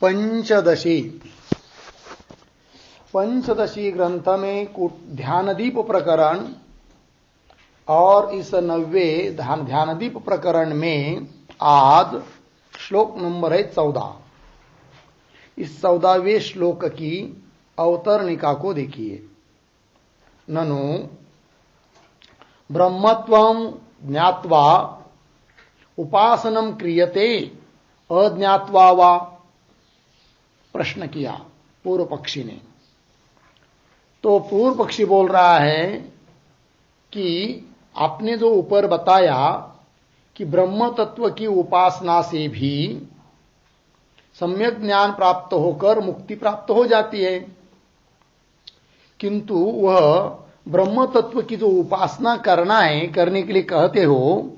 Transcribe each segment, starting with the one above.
पंचदशी ग्रंथ में ध्यानदीप प्रकरण और इस 90वें ध्यानदीप प्रकरण में आज श्लोक नंबर है 14। इस 14वें श्लोक की अवतरणिका को देखिए। ननु ब्रह्मत्वं ज्ञात्वा उपासनं क्रियते अज्ञात्वा वा, प्रश्न किया पूर्व पक्षी ने। तो पूर्व पक्षी बोल रहा है कि आपने जो ऊपर बताया कि ब्रह्म तत्व की उपासना से भी सम्यक ज्ञान प्राप्त होकर मुक्ति प्राप्त हो जाती है, किंतु वह ब्रह्म तत्व की जो उपासना करना है, करने के लिए कहते हो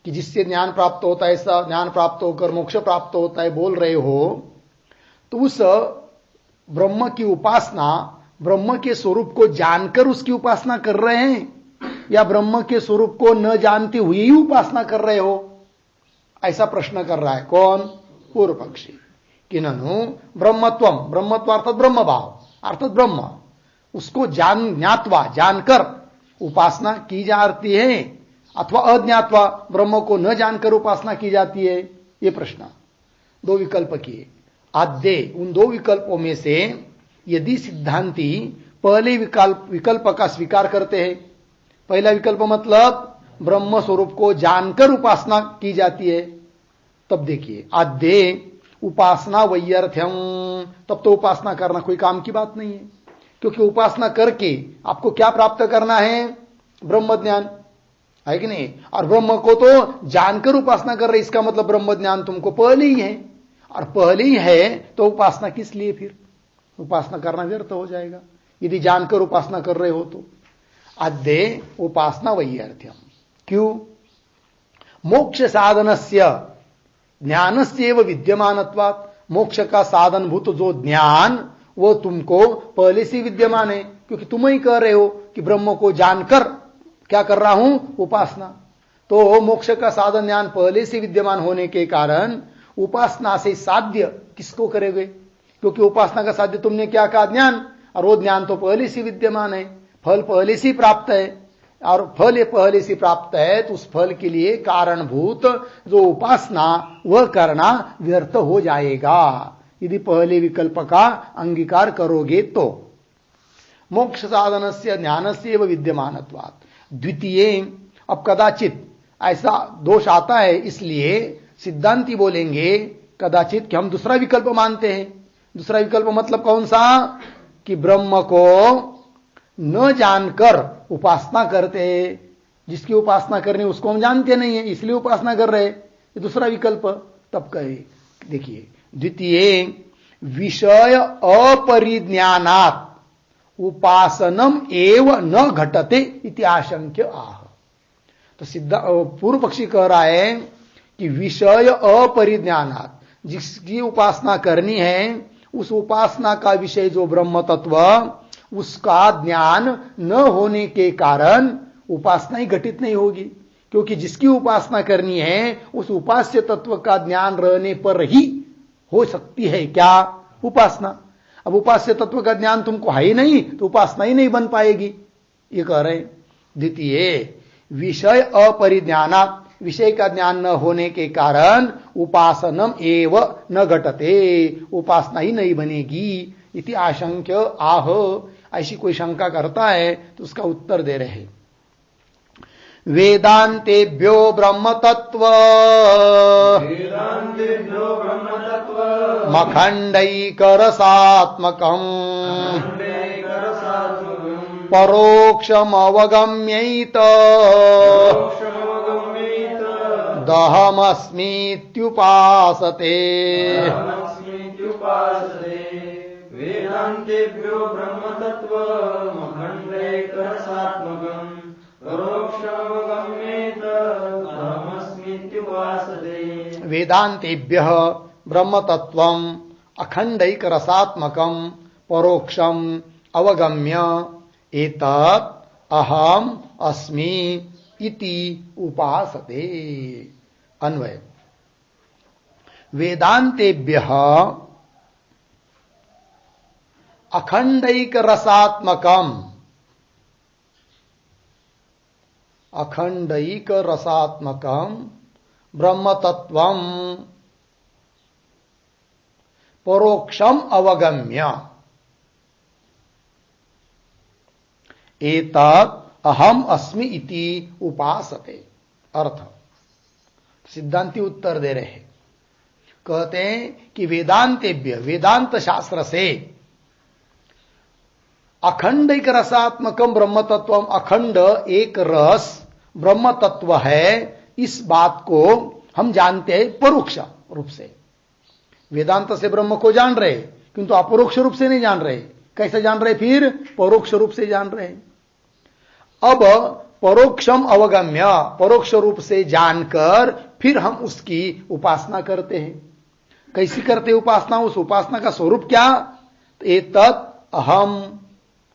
कि जिससे ज्ञान प्राप्त होता है, ऐसा ज्ञान प्राप्त होकर मोक्ष प्राप्त होता है बोल रहे हो, तो उस ब्रह्म की उपासना ब्रह्म के स्वरूप को जानकर उसकी उपासना कर रहे हैं या ब्रह्म के स्वरूप को न जानते हुए ही उपासना कर रहे हो, ऐसा प्रश्न कर रहा है कौन? पूर्व पक्षी। कि ननु ब्रह्मत्वम, ब्रह्मत्व अर्थात ब्रह्म भाव अर्थात ब्रह्म, उसको ज्ञात्वा जानकर उपासना की जाती है अथवा अज्ञात्वा ब्रह्म को न जानकर उपासना की जाती है, ये प्रश्न। दो विकल्प किए। आद्य उन दो विकल्पों में से यदि सिद्धांती पहले विकल्प का स्वीकार करते हैं, पहला विकल्प मतलब ब्रह्म स्वरूप को जानकर उपासना की जाती है, तब देखिए आद्य उपासना वैयर्थ्यम, तब तो उपासना करना कोई काम की बात नहीं है, क्योंकि उपासना करके आपको क्या प्राप्त करना है? ब्रह्म ज्ञान है कि नहीं? और ब्रह्म को तो जानकर उपासना कर रहे, इसका मतलब ब्रह्म ज्ञान तुमको पहले ही है, और पहले ही है तो उपासना किस लिए? फिर उपासना करना व्यर्थ हो जाएगा यदि जानकर उपासना कर रहे हो तो। अद्य उपासना वैयर्थ्यम, क्यों? मोक्ष साधनस्य ज्ञानस्यैव विद्यमानत्वात्, मोक्ष का साधनभूत जो ज्ञान वो तुमको पहले से विद्यमान है, क्योंकि तुम ही कह रहे हो कि ब्रह्म को जानकर क्या कर रहा हूं? उपासना। तो मोक्ष का साधन ज्ञान पहले से विद्यमान होने के कारण उपासना से साध्य किसको करेंगे? क्योंकि उपासना का साध्य तुमने क्या कहा? ज्ञान, और वो ज्ञान तो पहले से विद्यमान है, फल पहले से प्राप्त है, और फल पहले से प्राप्त है तो उस फल के लिए कारणभूत जो उपासना वह करना व्यर्थ हो जाएगा यदि पहले विकल्प का अंगीकार करोगे तो। मोक्ष साधन से ज्ञान से विद्यमानत्वात्। द्वितीय, अब कदाचित ऐसा दोष आता है, इसलिए सिद्धांती बोलेंगे कदाचित कि हम दूसरा विकल्प मानते हैं। दूसरा विकल्प मतलब कौन सा? कि ब्रह्म को न जानकर उपासना करते, जिसकी उपासना करनी उसको हम जानते नहीं है इसलिए उपासना कर रहे, ये दूसरा विकल्प। तब कहे देखिए, द्वितीय विषय अपरिज्ञानात् उपासनम एव न घटते इति आशंक्य आह। तो पूर्व पक्षी कह रहा है कि विषय अपरिज्ञानात्, जिसकी उपासना करनी है उस उपासना का विषय जो ब्रह्म तत्व, उसका ज्ञान न होने के कारण उपासना ही घटित नहीं होगी, क्योंकि जिसकी उपासना करनी है उस उपास्य तत्व का ज्ञान रहने पर ही हो सकती है क्या? उपासना। अब उपास्य तत्व का ज्ञान तुमको है ही नहीं तो उपासना ही नहीं बन पाएगी, ये कह रहे हैं। द्वितीय विषय अपरिज्ञानात्, विषय का ज्ञान न होने के कारण उपासनम एव न घटते, उपासना ही नहीं बनेगी इति आशंक्य आह। ऐसी कोई शंका करता है तो उसका उत्तर दे रहे। वेदांतेभ्यो ब्रह्म तत्व मखंडैक रसात्मकम् परोक्षमवगम्यैत दहमस्मीत्युपासते। वेदांतेभ्यो ब्रह्मतत्त्वमखण्डैकरसात्मकम् परोक्षमवगम्येत अहमस्मीत्युपासते। वेदांतेभ्यः ब्रह्मतत्त्वम् अखण्डैकरसात्मकम् परोक्षम अवगम्य एतत् अहम अस्मि इति उपासते। अन्वय, वेदांतेभ्यः अखंडैक रसात्मकम, अखंडैक रसात्मकम ब्रह्म तत्वम परोक्षम अवगम्य एतत् अहम अस्मि इति उपासते। अर्थ सिद्धांती उत्तर दे रहे हैं, कहते हैं कि वेदांतेभ्य, वेदांत शास्त्र से अखंड एक रसात्मकम ब्रह्म तत्वम, अखंड एक रस ब्रह्म तत्व है, इस बात को हम जानते हैं परोक्ष रूप से। वेदांत से ब्रह्म को जान रहे किंतु अपरोक्ष रूप से नहीं जान रहे। कैसे जान रहे? फिर परोक्ष रूप से जान रहे। अब परोक्षम अवगम्य, परोक्ष रूप से जानकर फिर हम उसकी उपासना करते हैं। कैसी करते हैं उपासना? उस उपासना का स्वरूप क्या? एतत् अहम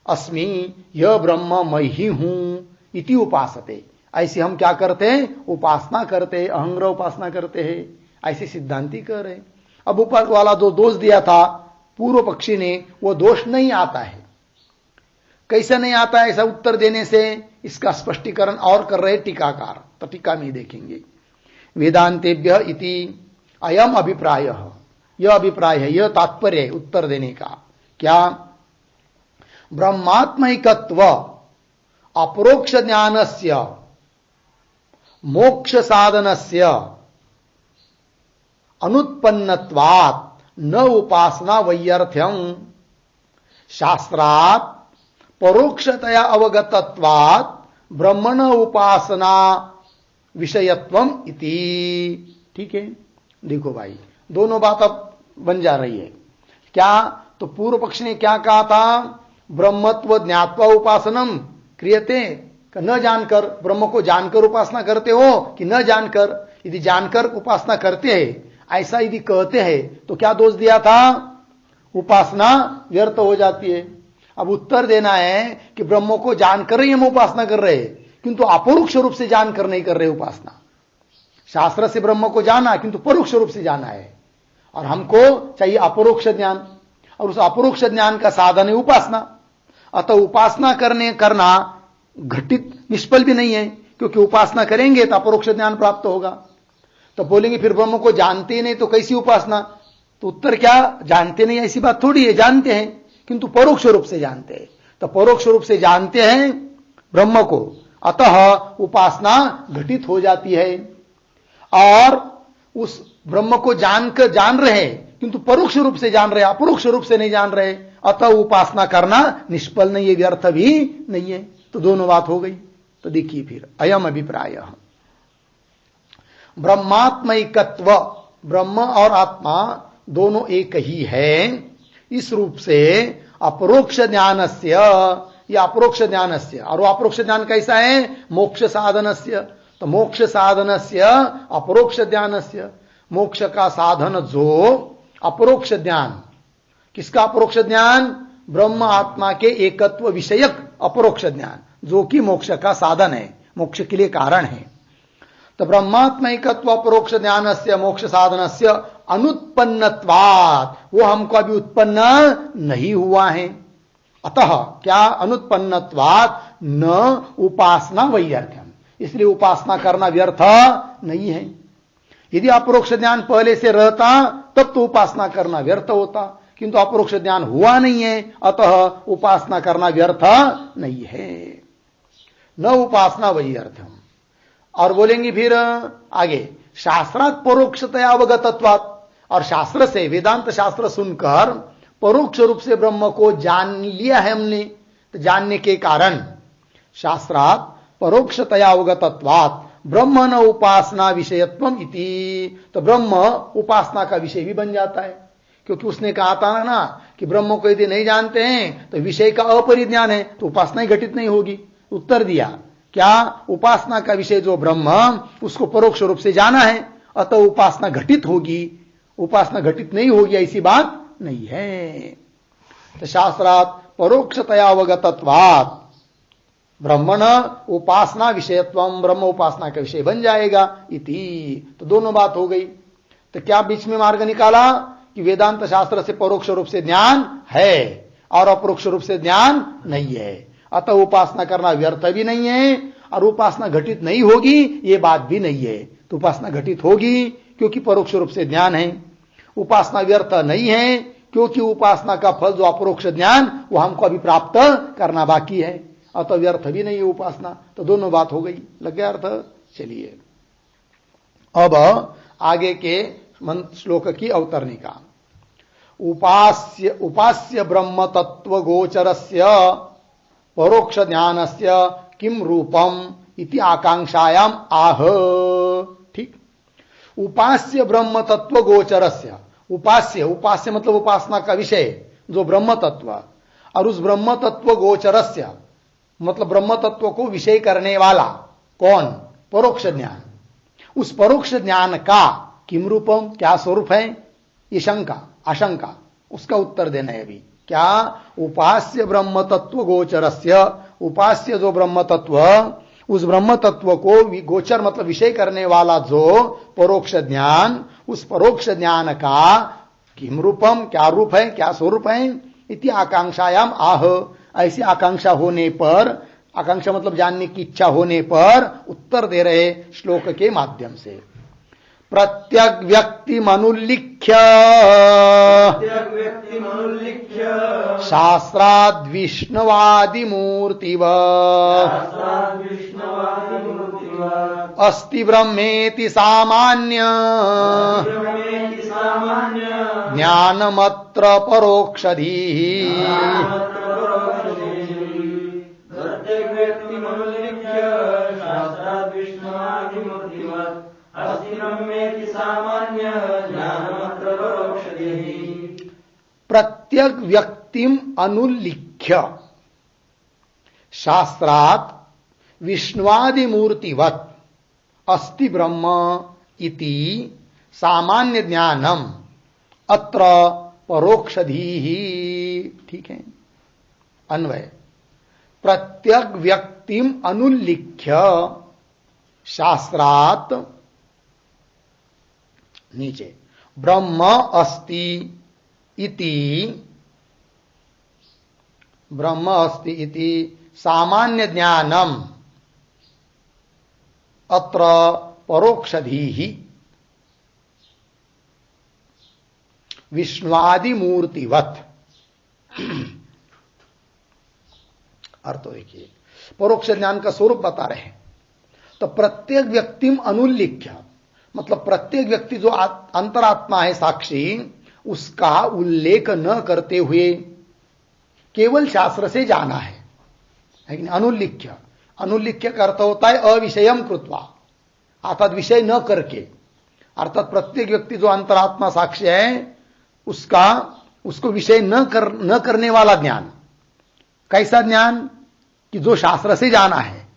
अस्मि, यह ब्रह्म मैं ही हूं इति उपासते। ऐसे हम क्या करते हैं? उपासना करते हैं, अहंग्रह उपासना करते हैं, ऐसे सिद्धांती कह रहे हैं। अब ऊपर वाला जो दोष दिया था पूर्व पक्षी ने, वो दोष नहीं आता है। कैसे नहीं आता है? ऐसा उत्तर देने से इसका स्पष्टीकरण और कर रहे टीकाकार, तो टीका में देखेंगे। वेदांतेभ्य इति अयम अभिप्राय, यह अभिप्राय है, यह तात्पर्य है उत्तर देने का। क्या? ब्रह्मात्मैकत्व अपरोक्ष ज्ञानस्य मोक्ष साधनस्य अनुत्पन्नत्वात् न उपासना वैयर्थ्यम शास्त्रात् परोक्षतया अवगतत्वात् ब्रह्मण उपासना विषयत्वम इति। ठीक है, देखो भाई, दोनों बात अब बन जा रही है। क्या? तो पूर्व पक्ष ने क्या कहा था? ब्रह्मत्व ज्ञात्वा उपासनम क्रियते, न जानकर, ब्रह्म को जानकर उपासना करते हो कि न जानकर? यदि जानकर उपासना करते हैं, ऐसा यदि कहते हैं तो क्या दोष दिया था? उपासना व्यर्थ हो जाती है। अब उत्तर देना है कि ब्रह्म को जानकर ही हम उपासना कर रहे हैं, किंतु अपरोक्ष रूप से जानकर नहीं कर रहे उपासना। शास्त्र से ब्रह्म को जाना किंतु परोक्ष रूप से जाना है, और हमको चाहिए अपरोक्ष ज्ञान, और उस अपरोक्ष ज्ञान का साधन है उपासना। अतः उपासना करना घटित निष्फल भी नहीं है, क्योंकि उपासना करेंगे तो अपरोक्ष ज्ञान प्राप्त होगा। तो बोलेंगे फिर ब्रह्म को जानते ही नहीं तो कैसी उपासना? तो उत्तर क्या? जानते नहीं ऐसी बात थोड़ी है, जानते हैं किंतु परोक्ष रूप से जानते हैं। तो परोक्ष रूप से जानते हैं ब्रह्म को, अतः उपासना घटित हो जाती है। और उस ब्रह्म को जान रहे हैं किंतु परोक्ष रूप से जान रहे, अपरोक्ष रूप से नहीं जान रहे, अतः उपासना करना निष्फल नहीं है, व्यर्थ भी नहीं है। तो दोनों बात हो गई। तो देखिए फिर अयम अभिप्राय, ब्रह्मात्मैकत्व, ब्रह्म और आत्मा दोनों एक ही है, इस रूप से अपरोक्ष ज्ञानस्य, या अपरोक्ष ज्ञानस्य, और वो अपरोक्ष ज्ञान कैसा है? मोक्ष साधनस्य। तो मोक्ष साधनस्य अपरोक्ष ज्ञानस्य, मोक्ष का साधन जो अपरोक्ष ज्ञान, किसका अपरोक्ष ज्ञान? ब्रह्म आत्मा के एकत्व विषयक अपरोक्ष ज्ञान, जो कि मोक्ष का साधन है, मोक्ष के लिए कारण है। तो ब्रह्मात्मैकत्व अपरोक्ष ज्ञानस्य मोक्ष साधनस्य अनुत्पन्नत्वात्, वो हमको अभी उत्पन्न नहीं हुआ है। अतः क्या? अनुत्पन्नत्वात् न उपासना वैयर्थ्यम, इसलिए उपासना करना व्यर्थ नहीं है। यदि अपरोक्ष ज्ञान पहले से रहता तब तो उपासना करना व्यर्थ होता, किंतु अपरोक्ष ज्ञान हुआ नहीं है, अतः उपासना करना व्यर्थ नहीं है। न उपासना वैयर्थ्यम। और बोलेंगे फिर आगे, शास्त्रात् परोक्षतया अवगतत्वात्, और शास्त्र से, वेदांत शास्त्र सुनकर परोक्ष रूप से ब्रह्म को जान लिया है हमने, तो जानने के कारण शास्त्रात् परोक्षतया अवगतत्वात् ब्रह्म न उपासना विषयत्वम इति, तो ब्रह्म उपासना का विषय भी बन जाता है। क्योंकि उसने कहा था ना कि ब्रह्म को यदि नहीं जानते हैं तो विषय का अपरिज्ञान है, तो उपासना ही घटित नहीं होगी। उत्तर दिया क्या? उपासना का विषय जो ब्रह्म, उसको परोक्ष रूप से जाना है, अतः उपासना घटित होगी। उपासना घटित नहीं होगी ऐसी बात नहीं है। तो शास्त्रात् परोक्षतया अवगतत्वात् ब्रह्मण उपासना विषयत्वम, ब्रह्म उपासना का विषय बन जाएगा इति। तो दोनों बात हो गई। तो क्या बीच में मार्ग निकाला कि वेदांत शास्त्र से परोक्ष रूप से ज्ञान है, और अपरोक्ष रूप से ज्ञान नहीं है। अतः उपासना करना व्यर्थ भी नहीं है और उपासना घटित नहीं होगी ये बात भी नहीं है। तो उपासना घटित होगी क्योंकि परोक्ष रूप से ज्ञान है। उपासना व्यर्थ नहीं है क्योंकि उपासना का फल जो अपरोक्ष ज्ञान वो हमको अभी प्राप्त करना बाकी है। अतः व्यर्थ भी नहीं है उपासना। तो दोनों बात हो गई, लग गया अर्थ। चलिए अब आगे के श्लोक की अवतरणिका। उपास्य ब्रह्म तत्व गोचरस्य परोक्ष ज्ञानस्य किम रूपम इति आकांक्षायाम आह। ठीक, उपास्य ब्रह्म तत्व गोचरस्य, उपास्य मतलब उपासना का विषय जो ब्रह्म तत्व, और उस ब्रह्म तत्व गोचरस्य मतलब ब्रह्म तत्व को विषय करने वाला कौन? परोक्ष ज्ञान। उस परोक्ष ज्ञान का किम रूपम क्या स्वरूप है? ये शंका आशंका, उसका उत्तर देना है अभी। क्या? उपास्य ब्रह्म तत्व गोचरस्य, उपास्य जो ब्रह्म तत्व, उस ब्रह्म तत्व को गोचर मतलब विषय करने वाला जो परोक्ष ज्ञान, उस परोक्ष ज्ञान का किम रूपम क्या रूप है, क्या स्वरूप है? इति आकांक्षायाम आह, ऐसी आकांक्षा होने पर, आकांक्षा मतलब जानने की इच्छा होने पर उत्तर दे रहे श्लोक के माध्यम से। प्रत्यग व्यक्ति मनुल्लिख्य शास्त्राद् विष्णुवादि मूर्तिव अस्ति ब्रह्मेति सामान्य ज्ञानमत्र परोक्षधीः। प्रत्यग व्यक्तिम अनुल्लिख्य शास्त्रात् विष्णुवादि मूर्तिवत् अस्ति ब्रह्म इति सामान्य ज्ञानम अत्र परोक्षधीः। ठीक है, अन्वय। प्रत्यग व्यक्तिम अनुल्लिख्य शास्त्रात्, नीचे ब्रह्म अस्ति इति सामान्य ज्ञानम अत्र परोक्षधीः विष्णुआदि मूर्तिवत्। अर्थ देखिए, परोक्ष ज्ञान का स्वरूप बता रहे हैं। तो प्रत्येक व्यक्तिम अनुल्लिख्य मतलब प्रत्येक व्यक्ति जो अंतरात्मा है साक्षी, उसका उल्लेख न करते हुए केवल शास्त्र से जाना है कि अनुल्लिख्य। अनुल्लिख्य का अर्थ होता है अविषयम कृत्वा, अर्थात विषय न करके। अर्थात प्रत्येक व्यक्ति जो अंतरात्मा साक्षी है उसको विषय न करने वाला ज्ञान। कैसा ज्ञान? कि जो शास्त्र से जाना है,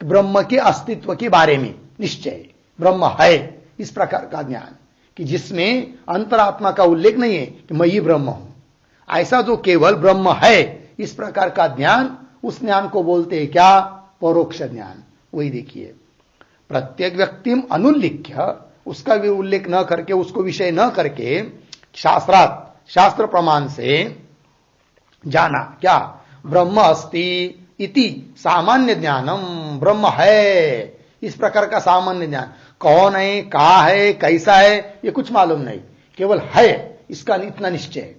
ब्रह्म के अस्तित्व के बारे में निश्चय, ब्रह्म है, इस प्रकार का ज्ञान कि जिसमें अंतरात्मा का उल्लेख नहीं है कि मैं ही ब्रह्म हूं। ऐसा जो केवल ब्रह्म है इस प्रकार का ज्ञान, उस ज्ञान को बोलते हैं क्या? परोक्ष ज्ञान। वही देखिए, प्रत्येक व्यक्तिम अनुल्लिख्य, उसका भी उल्लेख न करके, उसको विषय न करके शास्त्र प्रमाण से जाना क्या? ब्रह्म अस्ति इति सामान्य ज्ञानम, ब्रह्म है, इस प्रकार का सामान्य ज्ञान। कौन है, कहा है, कैसा है, ये कुछ मालूम नहीं, केवल है, इसका इतना निश्चय।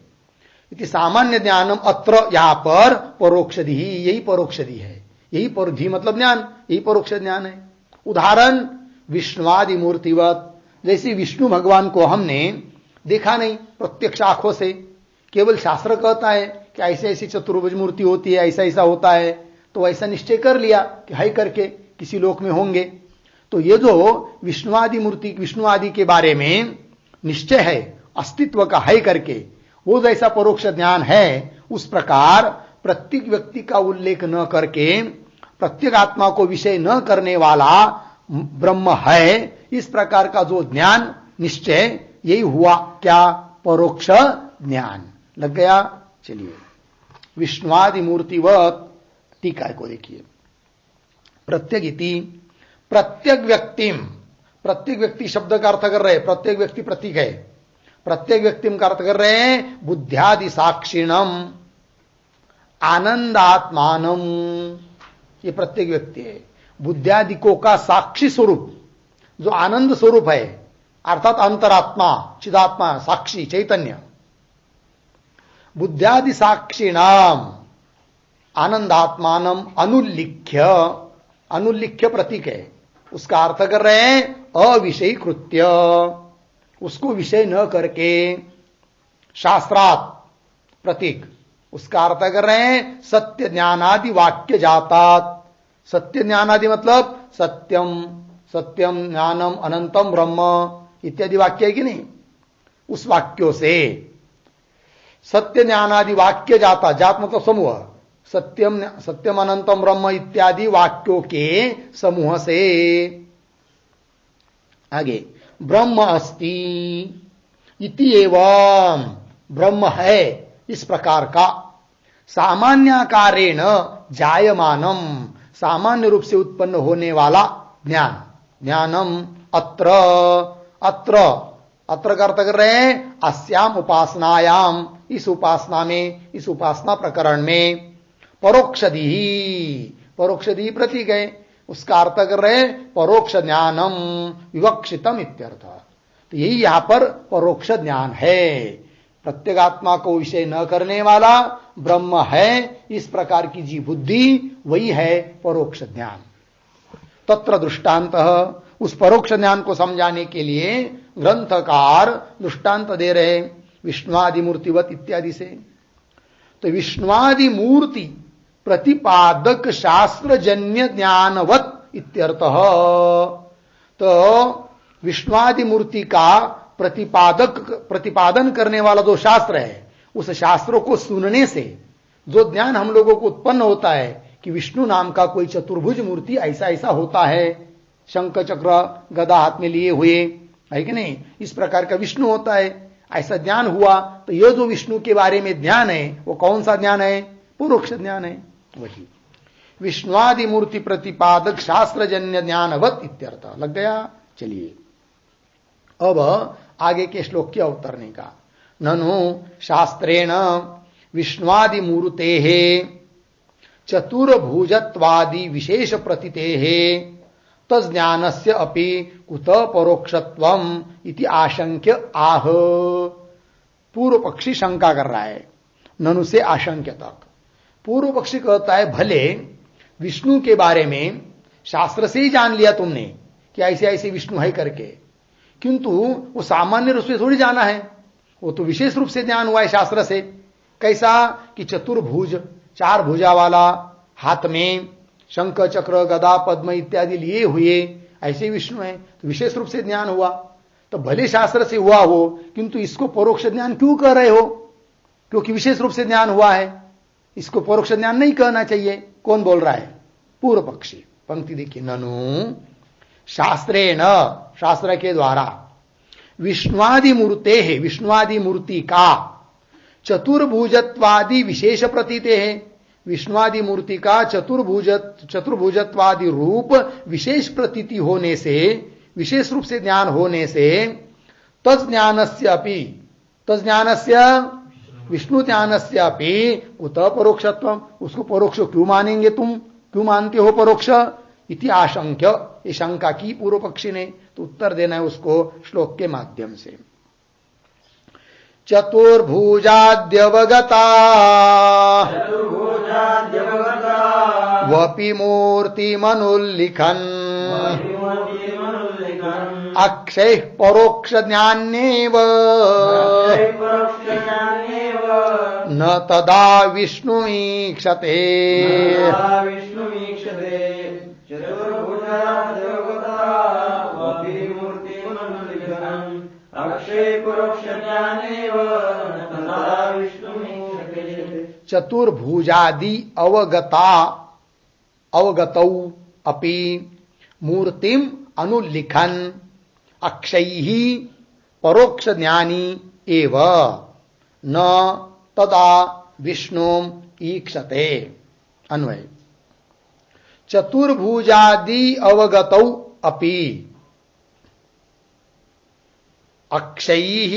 इति सामान्य ज्ञानम अत्र, यहां पर परोक्षधि, यही परोक्षधि है। यही परोधी मतलब ज्ञान, यही परोक्ष ज्ञान है। उदाहरण विष्णुवादि मूर्तिवत, जैसे विष्णु भगवान को हमने देखा नहीं प्रत्यक्ष आंखों से, केवल शास्त्र कहता है कि ऐसे ऐसी चतुर्भुज मूर्ति होती है, ऐसा ऐसा होता है, तो ऐसा निश्चय कर लिया कि है करके किसी लोक में होंगे। तो ये जो विष्णुवादि मूर्ति, विष्णु आदि के बारे में निश्चय है, अस्तित्व का है करके, वो जैसा परोक्ष ज्ञान है, उस प्रकार प्रत्येक व्यक्ति का उल्लेख न करके, प्रत्येक आत्मा को विषय न करने वाला ब्रह्म है, इस प्रकार का जो ज्ञान निश्चय, यही हुआ क्या? परोक्ष ज्ञान। लग गया? चलिए, विष्णुवादि मूर्तिवत टीका को देखिए। प्रत्येक इति प्रत्येक व्यक्तिम, प्रत्येक व्यक्ति शब्द का अर्थ कर रहे, प्रत्येक व्यक्ति प्रतीक है, प्रत्येक व्यक्तिम का अर्थ कर रहे हैं बुद्ध्यादि साक्षिणम, आनंदात्मानम, ये प्रत्येक व्यक्ति है, बुद्धियादिकों का साक्षी स्वरूप जो आनंद स्वरूप है, अर्थात अंतरात्मा, चिदात्मा, साक्षी चैतन्य, बुद्धियादि साक्षिणाम आनंदात्मानम अनुल्लिख्य, अनुल्लिख्य प्रतीक है, उसका अर्थ कर रहे हैं अविषयी कृत्य, उसको विषय न करके, शास्त्रात प्रतीक, उसका अर्थ कर रहे हैं सत्य ज्ञानादि वाक्य जातात। सत्य ज्ञानादि मतलब सत्यम, सत्यम ज्ञानम अनंतम ब्रह्म इत्यादि वाक्य है कि नहीं, उस वाक्यों से सत्य ज्ञानादि वाक्य जाता, जात मतलब समूह, सत्यम सत्यम अनंतम ब्रह्म इत्यादि वाक्यों के समूह से। आगे ब्रह्म अस्ति इति एवं, ब्रह्म है इस प्रकार का, सामान्याकारेण जायमानम, सामान्य रूप से उत्पन्न होने वाला ज्ञान, ज्ञानम अत्र, अत्र अत्र का अर्थ कर रहे हैं अस्याम उपासनायाम, इस उपासना में, इस उपासना प्रकरण में, परोक्षदी, परोक्षदी प्रतीक है, उसका अर्थ कर रहे हैं परोक्ष ज्ञानम विवक्षितम इत्यर्थ। तो यही यहां पर परोक्ष ज्ञान है, प्रत्येगात्मा को विषय न करने वाला ब्रह्म है, इस प्रकार की जी बुद्धि, वही है परोक्ष ज्ञान। तत्र दृष्टांतः, उस परोक्ष ज्ञान को समझाने के लिए ग्रंथकार दृष्टांत दे रहे विष्णुआदि मूर्तिवत इत्यादि से। तो विष्णुआदि मूर्ति प्रतिपादक शास्त्रजन्य ज्ञानवत इत्यर्थः। तो विष्णुआदि मूर्ति का प्रतिपादक, प्रतिपादन करने वाला जो शास्त्र है, उस शास्त्रों को सुनने से जो ज्ञान हम लोगों को उत्पन्न होता है कि विष्णु नाम का कोई चतुर्भुज मूर्ति ऐसा ऐसा होता है, शंख चक्र गदा हाथ में लिए हुए, है कि नहीं, इस प्रकार का विष्णु होता है, ऐसा ज्ञान हुआ। तो यह जो विष्णु के बारे में ज्ञान है वो कौन सा ज्ञान है, परोक्ष ज्ञान है। वही विष्णुआदि मूर्ति प्रतिपादक शास्त्रजन्य ज्ञानवत इत्यर्थ लग गया। चलिए अब आगे के श्लोक की अवतरने का, ननु शास्त्रेण विष्णुआदि मूर्तेः चतुर्भुजत्वादि विशेष प्रतीतेः तज्ज्ञानस्य अपि कुत परोक्षत्वम इति आशंक्य आह। पूर्व पक्षी शंका कर रहा है, ननु से आशंक्य तक। पूर्व पक्षी कहता है भले विष्णु के बारे में शास्त्र से ही जान लिया तुमने कि ऐसे ऐसे विष्णु है करके, किंतु वो सामान्य रूप से थोड़ी जाना है, वो तो विशेष रूप से ज्ञान हुआ है शास्त्र से। कैसा कि चतुर्भुज, चार भुजा वाला, हाथ में शंख चक्र गदा पद्म इत्यादि लिए हुए ऐसे विष्णु है, तो विशेष रूप से ज्ञान हुआ। तो भले शास्त्र से हुआ हो, किंतु इसको परोक्ष ज्ञान क्यों कह रहे हो, क्योंकि विशेष रूप से ज्ञान हुआ है, इसको परोक्ष ज्ञान नहीं कहना चाहिए। कौन बोल रहा है, पूर्व पक्षी। पंक्ति देखिए, ननु शास्त्रेण, शास्त्र के द्वारा, विष्णुआदि मूर्ते है, विष्णुआदि मूर्ति का चतुर्भुजत्वादि विशेष प्रतीते है, विष्णुआदि मूर्ति का चतुर्भुजत्वादि रूप विशेष प्रतीति होने से, विशेष रूप से ज्ञान होने से, तज्ज्ञानस्य अपि, तज्ज्ञानस्य विष्णु ज्ञानस्य अपि उत परोक्षत्वम, उसको परोक्ष क्यों मानेंगे तुम, क्यों मानते हो परोक्ष, इति आशंक्य, ये शंका की पूर्व पक्षी ने। तो उत्तर देना है उसको श्लोक के माध्यम से। चतुर्भुजाद्यवगता वपि मूर्तिमनुल्लिखन् अक्षय परोक्ष ज्ञानेव न तदा विष्णुमीक्षते। चतुर्भुजादि अवगता, अवगतौ अपि मूर्तिम अनुल्लिखन् अक्षैः परोक्ष ज्ञानी एव न तदा विष्णुम ईक्षते। अन्वय, चतुर्भुजादि अवगतौ अपि अक्षैः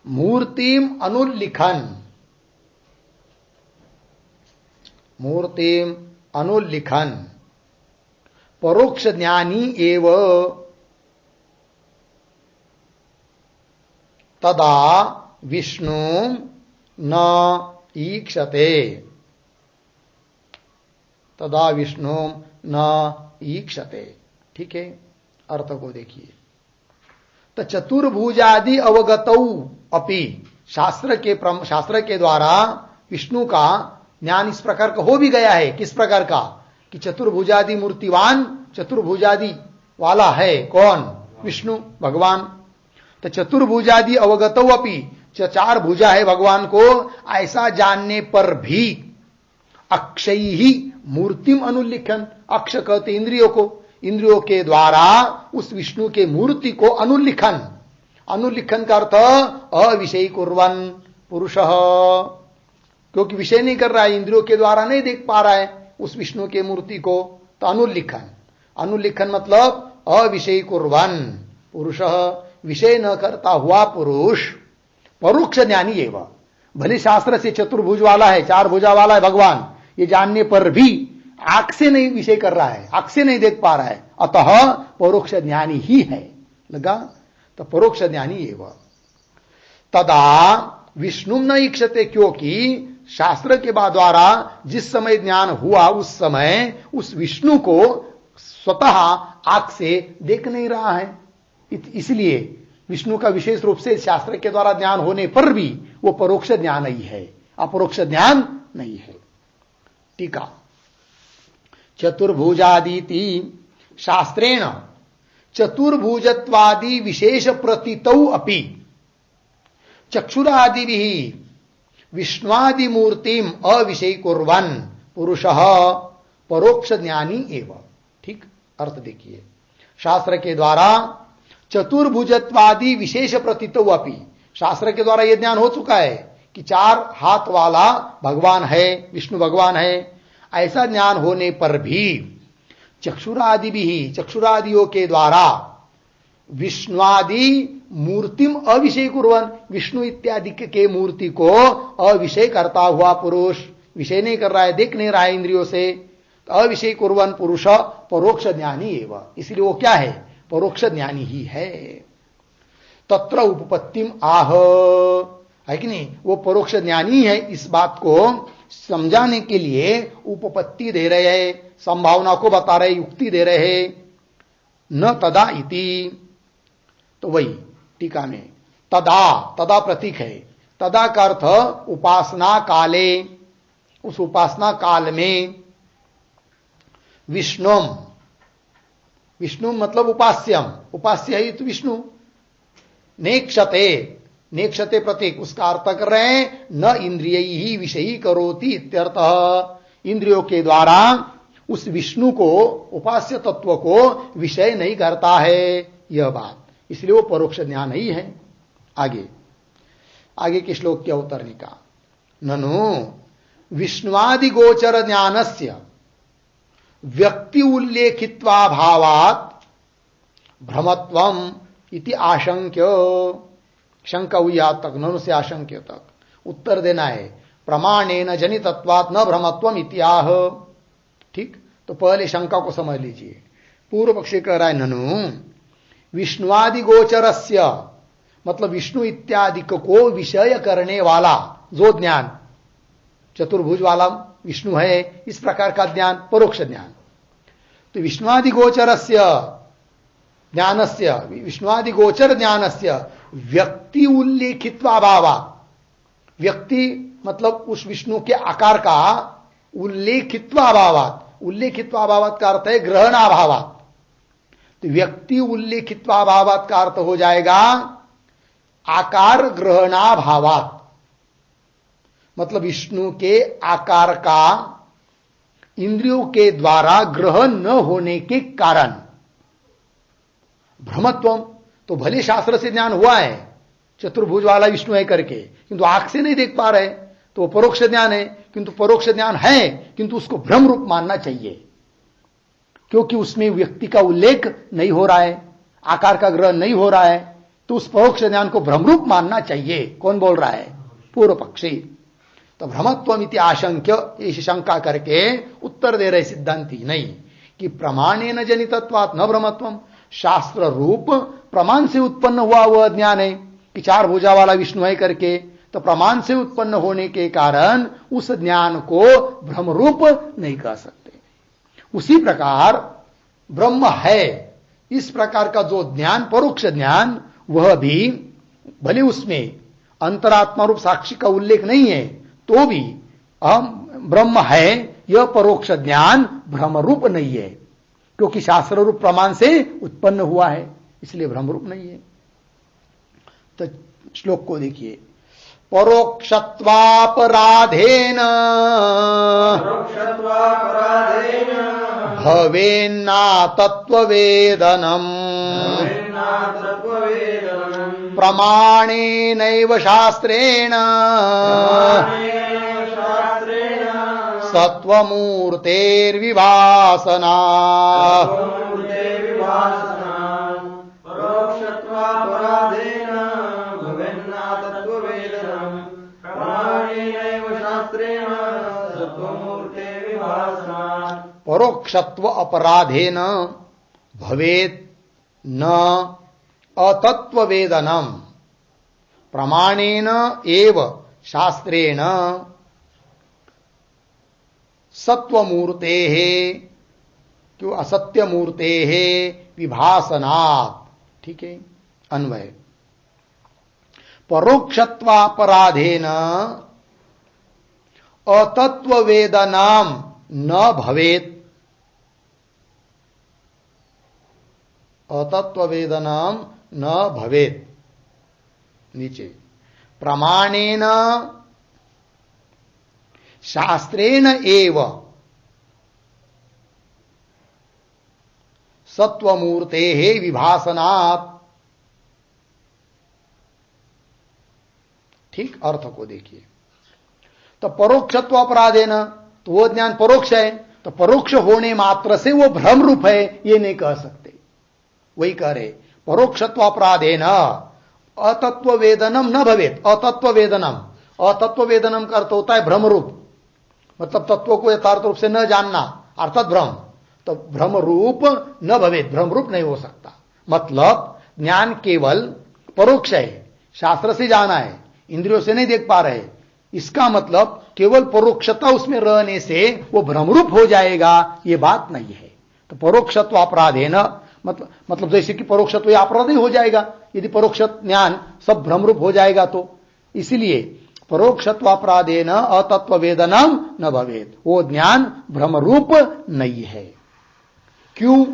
मूर्तिम अनुल्लिखन्, मूर्तिम अनुल्लिखन परोक्ष ज्ञानी एव तदा विष्णु न ईक्षते, तदा विष्णु न ईक्षते। ठीक है, अर्थ को देखिए। तो चतुर्भुजादि अवगतौ अपि, शास्त्र के द्वारा विष्णु का ज्ञान इस प्रकार का हो भी गया है। किस प्रकार का? कि चतुर्भुजादि मूर्तिवान, चतुर्भुजादि वाला है कौन? विष्णु भगवान। तो चतुर्भुजादि अवगतौ अपि, चार भुजा है भगवान को, ऐसा जानने पर भी अक्षय ही मूर्तिम अनुल्लिखन, अक्ष कहते इंद्रियों को, इंद्रियों के द्वारा उस विष्णु के मूर्ति को अनुल्लिखन, अनुल्लिखन का अर्थ अविषयी कुर्वन पुरुषः, क्योंकि विषय नहीं कर रहा है, इंद्रियों के द्वारा नहीं देख पा रहा है उस विष्णु के मूर्ति को, तो अनुल्लिखन, अनुल्लिखन मतलब अविषयी कुर्वन पुरुषः, विषय न करता हुआ पुरुष परोक्ष ज्ञानी एवं। भले शास्त्र से चतुर्भुज वाला है, चार भुजा वाला है भगवान, ये जानने पर भी आंख से नहीं विषय कर रहा है, आंख से नहीं देख पा रहा है, अतः परोक्ष ज्ञानी ही है। लगा? तो परोक्ष ज्ञानी एवं तदा विष्णु न इक्षते, क्योंकि शास्त्र के बाद द्वारा जिस समय ज्ञान हुआ उस समय उस विष्णु को स्वतः आंख से देख नहीं रहा है, इसलिए विष्णु का विशेष रूप से शास्त्र के द्वारा ज्ञान होने पर भी वो परोक्ष ज्ञान ही है, अपरोक्ष ज्ञान नहीं है। टीका चतुर्भुजादीति शास्त्रेण चतुर्भुजत्वादि विशेष प्रतीतौ अपि चक्षुरादि विष्णुआदि मूर्तिम अविषय कुर्वन पुरुषः परोक्ष ज्ञानी एवं। ठीक, अर्थ देखिए। शास्त्र के द्वारा चतुर्भुजत्वादि विशेष प्रतीतौ अपि, शास्त्र के द्वारा यह ज्ञान हो चुका है कि चार हाथ वाला भगवान है, विष्णु भगवान है, ऐसा ज्ञान होने पर भी चक्षुरादि भी, चक्षुरादियों के द्वारा विष्णुआदि मूर्तिम अविषय कुर्वन, विष्णु इत्यादि के मूर्ति को अविषय करता हुआ पुरुष, विषय नहीं कर रहा है, देख नहीं रहा है इंद्रियों से, तो अविषय कुर्वन पुरुष परोक्ष ज्ञानी एवं, इसलिए वो क्या है? परोक्ष ज्ञानी ही है। तत्र उपपत्तिम आह, है कि नहीं? वो परोक्ष ज्ञानी है, इस बात को समझाने के लिए उपपत्ति दे रहे हैं, संभावना को बता रहे, युक्ति दे रहे हैं। न तदा इति, तो वही टीका में तदा, तदा प्रतीक है, तदा का अर्थ उपासना काले, उस उपासना काल में विष्णुम, विष्णु मतलब उपास्यम, उपास्य है तो विष्णु, नेक्षते, नेक्षते प्रतीक, उसका अर्थ कर रहे हैं न इंद्रिय ही विषयी करोति इत्यर्थ, इंद्रियों के द्वारा उस विष्णु को, उपास्य तत्व को विषय नहीं करता है, यह बात, इसलिए वो परोक्ष ज्ञान ही है। आगे आगे के श्लोक के अवतरणी का, ननु विष्णुआदि गोचर ज्ञानस्य व्यक्ति उल्लेखित्वा भावात भ्रमत्वम इति आशंक्य, शंका हुई आज तक, ननु से आशंक्य तक उत्तर देना है, प्रमाणेन जनितत्वात् न भ्रमत्वम इत्याह। ठीक, तो पहले शंका को समझ लीजिए। पूर्व पक्षी कह रहा है ननु विष्णुआदि गोचरस्य, मतलब विष्णु इत्यादि को विषय करने वाला जो ज्ञान, चतुर्भुज वाला विष्णु है, इस प्रकार का ज्ञान परोक्ष ज्ञान। तो विष्णुआदि गोचरस्य ज्ञानस्य, विष्णुआदि गोचर ज्ञानस्य व्यक्ति उल्लेखित्वा भावा, व्यक्ति मतलब उस विष्णु के आकार का उल्लेखित्वा भावात, उल्लेखित्वा भावात का अर्थ है ग्रहणाभावात, तो व्यक्ति उल्लेखित्वा भावात का अर्थ हो जाएगा आकार ग्रहणाभावात, मतलब विष्णु के आकार का इंद्रियों के द्वारा ग्रहण न होने के कारण भ्रमत्वम, तो भले शास्त्र से ज्ञान हुआ है चतुर्भुज वाला विष्णु है करके, किंतु आंख से नहीं देख पा रहे, तो परोक्ष ज्ञान है, किंतु परोक्ष ज्ञान है किंतु उसको भ्रम रूप मानना चाहिए, क्योंकि उसमें व्यक्ति का उल्लेख नहीं हो रहा है, आकार का ग्रहण नहीं हो रहा है, तो उस परोक्ष ज्ञान को भ्रम रूप मानना चाहिए। कौन बोल रहा है? पूर्व पक्षी। तो भ्रमत्वमिति आशंक्य ऐसी शंका करके उत्तर दे रहे सिद्धांती नहीं कि प्रमाणेन जनितत्वात् न भ्रमत्वम, शास्त्र रूप प्रमाण से उत्पन्न हुआ वह ज्ञान है कि चार भुजा वाला विष्णु है करके, तो प्रमाण से उत्पन्न होने के कारण उस ज्ञान को भ्रम रूप नहीं कह सकते। उसी प्रकार ब्रह्म है इस प्रकार का जो ज्ञान परोक्ष ज्ञान, वह भी भले उसमें अंतरात्मा रूप साक्षी का उल्लेख नहीं है तो भी ब्रह्म है यह परोक्ष ज्ञान भ्रम रूप नहीं है, क्योंकि शास्त्र रूप प्रमाण से उत्पन्न हुआ है, इसलिए भ्रम रूप नहीं है। तो श्लोक को देखिए, परोक्षत्वापराधेन भवेन्ना तत्त्ववेदनम् प्रमाणेनैव शास्त्रेण सत्त्वमूर्तेर्विभासना। परोक्षत्व अपराधेन भवेत् न अतत्ववेदनम प्रमाणेन एव शास्त्रेण सत्वमूर्तेः क्यों असत्यमूर्तेः विभासनात्। ठीक है, अन्वय परोक्षत्वापराधेन अतत्ववेदनम न भवेत्, अतत्ववेदनम न भवेत्। नीचे प्रमाणेन शास्त्रेण एव सत्वमूर्तेः विभासनात्। ठीक, अर्थ को देखिए। तो परोक्षत्व अपराधेन, तो वो ज्ञान परोक्ष है, तो परोक्ष होने मात्र से वो भ्रम रूप है ये नहीं कह सकते। वही कह रहे परोक्षत्व अपराधेन अतत्व वेदनम न भवेत। अतत्व वेदनम, अतत्व वेदनम का अर्थ होता है भ्रम रूप, मतलब तत्व को यथार्थ रूप से न जानना अर्थात भ्रम। तो भ्रम रूप न भवेत, भ्रम रूप नहीं हो सकता। मतलब ज्ञान केवल परोक्ष है, शास्त्र से जाना है, इंद्रियों से नहीं देख पा रहे, इसका मतलब केवल परोक्षता उसमें रहने से वो भ्रमरूप हो जाएगा, ये बात नहीं है। तो परोक्षत्व अपराधेन मतलब जैसे कि परोक्षत्व अपराध ही हो जाएगा यदि परोक्ष ज्ञान सब भ्रमरूप हो जाएगा तो। इसलिए परोक्षत्व अपराधेन अतत्व वेदनम न भवेत, वो ज्ञान भ्रमरूप नहीं है। क्यों?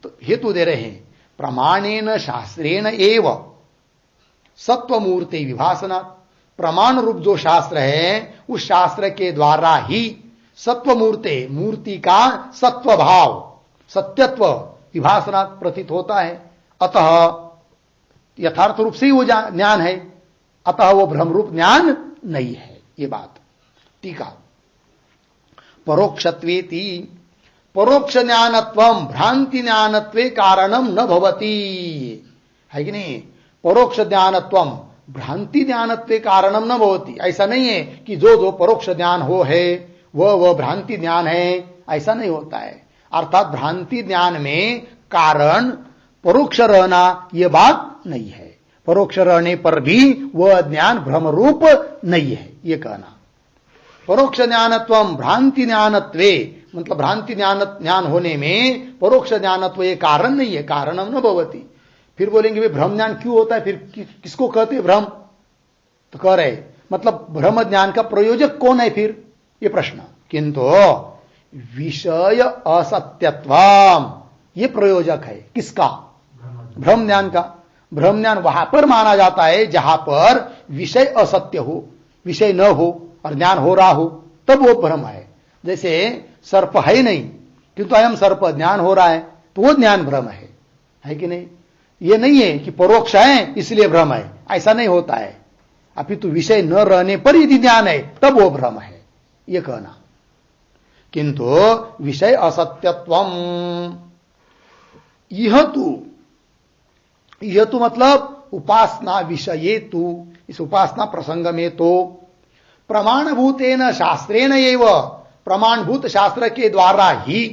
तो हेतु दे रहे हैं, प्रमाणेन शास्त्रेण एव सत्वमूर्ति विभासना। प्रमाण रूप जो शास्त्र है उस शास्त्र के द्वारा ही सत्वमूर्ति, मूर्ति का सत्व भाव सत्यत्व विभासना प्रतीत होता है। अतः यथार्थ रूप से ही वो ज्ञान है, अतः वो भ्रम रूप ज्ञान नहीं है। ये बात टीका। परोक्षत्वेति परोक्ष ज्ञानत्वम भ्रांति ज्ञानत्वे कारणम न भवति, है कि नहीं? परोक्ष ज्ञानत्वम भ्रांति ज्ञानत्वे कारणम न भवति। ऐसा नहीं है कि जो परोक्ष ज्ञान हो है वह भ्रांति ज्ञान है, ऐसा नहीं होता है। अर्थात भ्रांति ज्ञान में कारण परोक्ष रहना यह बात नहीं है। परोक्ष रहने पर भी वह ज्ञान भ्रम रूप नहीं है, यह कहना। परोक्ष ज्ञानत्वम भ्रांति ज्ञानत्वे मतलब भ्रांति ज्ञान होने में परोक्ष ज्ञानत्व ये कारण नहीं है, कारणम न भवति। फिर बोलेंगे भाई भ्रम ज्ञान क्यों होता है, फिर किसको कहते हैं भ्रम? तो कह रहे मतलब भ्रम ज्ञान का प्रयोजक कौन है फिर, ये प्रश्न। किंतु विषय असत्यत्वम ये प्रयोजक है किसका? भ्रम ज्ञान का। भ्रम ज्ञान वहां पर माना जाता है जहां पर विषय असत्य हो, विषय न हो और ज्ञान हो रहा हो, तब वो भ्रम है। जैसे सर्प है नहीं किंतु अयम सर्प ज्ञान हो रहा है, तो वो ज्ञान भ्रम है कि नहीं? ये नहीं है कि परोक्ष है इसलिए भ्रम है, ऐसा नहीं होता है। अपितु विषय न रहने पर यदि ज्ञान है तब वो भ्रम है, ये कहना। किंतु विषय असत्यत्वम यह तो मतलब उपासना विषये तु, इस उपासना प्रसंग में तो प्रमाणभूतेन शास्त्रेण एव, प्रमाणभूत शास्त्र के द्वारा ही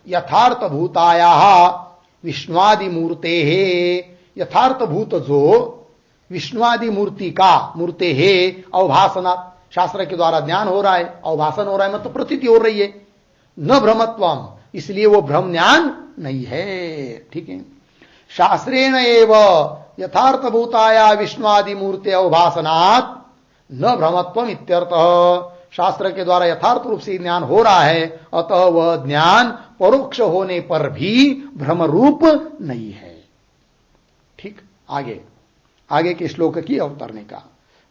यथार्थभूताया विष्णुआदि मूर्ते है, यथार्थभूत जो विष्णुआदि मूर्ति का मूर्ते है अवभासना, शास्त्र के द्वारा ज्ञान हो रहा है, अवभाषण हो रहा है, मतलब प्रतीति हो रही है। न भ्रमत्वम, इसलिए वो भ्रम ज्ञान नहीं है। ठीक है, शास्त्रेण एव यथार्थभूताया विष्णुआदि मूर्ते अवभाषणात् न भ्रमत्वम इत्यर्थः, शास्त्र के द्वारा यथार्थ रूप से ज्ञान हो रहा है, अतः वह ज्ञान परोक्ष होने पर भी भ्रम रूप नहीं है। ठीक, आगे आगे के श्लोक की अवतरने का,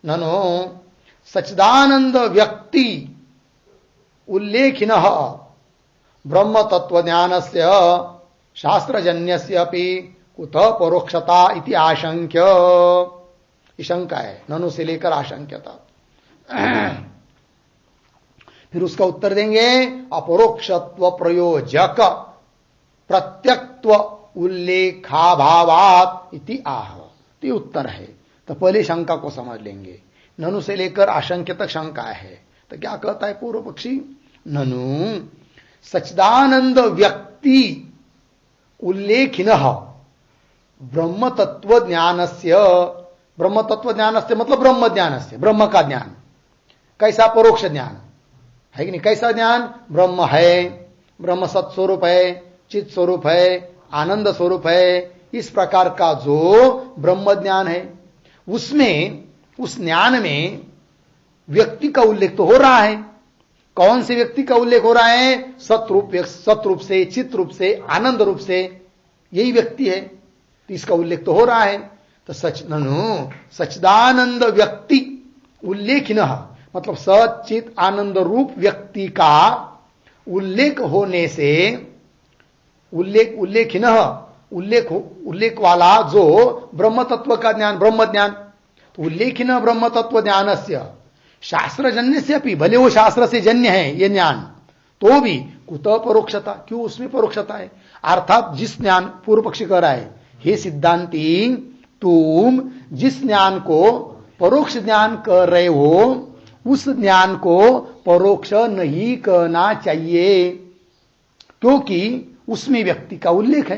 ननो सच्चिदानंद व्यक्ति उल्लेखिनः ब्रह्म तत्व ज्ञानस्य शास्त्रजन्यस्य अपि कुतः परोक्षता इति आशंक्य, शंका है, ननु से लेकर आशंक्यता। फिर उसका उत्तर देंगे, अपरोक्षत्व प्रयोजक प्रत्यक्त्व उल्लेखाभावात् इति आह, ये उत्तर है। तो पहले शंका को समझ लेंगे, ननु से लेकर आशंक्य तक शंका है। तो क्या कहता है पूर्व पक्षी, ननु सच्चिदानंद व्यक्ति उल्लेखिनः ब्रह्म तत्व ज्ञानस्य, ब्रह्म तत्व ज्ञानस्य मतलब ब्रह्म ज्ञानस्य, ब्रह्म का ज्ञान, कैसा परोक्ष ज्ञान है कि नहीं, कैसा ज्ञान, ब्रह्म है, ब्रह्म सत्स्वरूप है, चित स्वरूप है, आनंद स्वरूप है, इस प्रकार का जो ब्रह्म ज्ञान है, उसमें उस ज्ञान में व्यक्ति का उल्लेख तो हो रहा है। कौन से व्यक्ति का उल्लेख हो रहा है, सतरूप से, चित रूप से, आनंद रूप से, यही व्यक्ति है, तो इसका उल्लेख तो हो रहा है। तो सच्चिदानंद व्यक्ति उल्लेखिनः मतलब सच्चित आनंद रूप व्यक्ति का उल्लेख होने से, उल्लेखिनः उल्लेख वाला जो ब्रह्म तत्व का ज्ञान, ब्रह्म ज्ञान, तो उल्लेखिन ब्रह्म तत्व ज्ञानस्य शास्त्रजन्य से अपनी, भले वो शास्त्र से जन्य है ये ज्ञान, तो भी कुतः परोक्षता, क्यों उसमें परोक्षता है। अर्थात जिस ज्ञान, पूर्व पक्षी कह रहा है, हे सिद्धांती तुम जिस ज्ञान को परोक्ष ज्ञान कर रहे हो, उस ज्ञान को परोक्ष नहीं कहना चाहिए, क्योंकि उसमें व्यक्ति का उल्लेख है।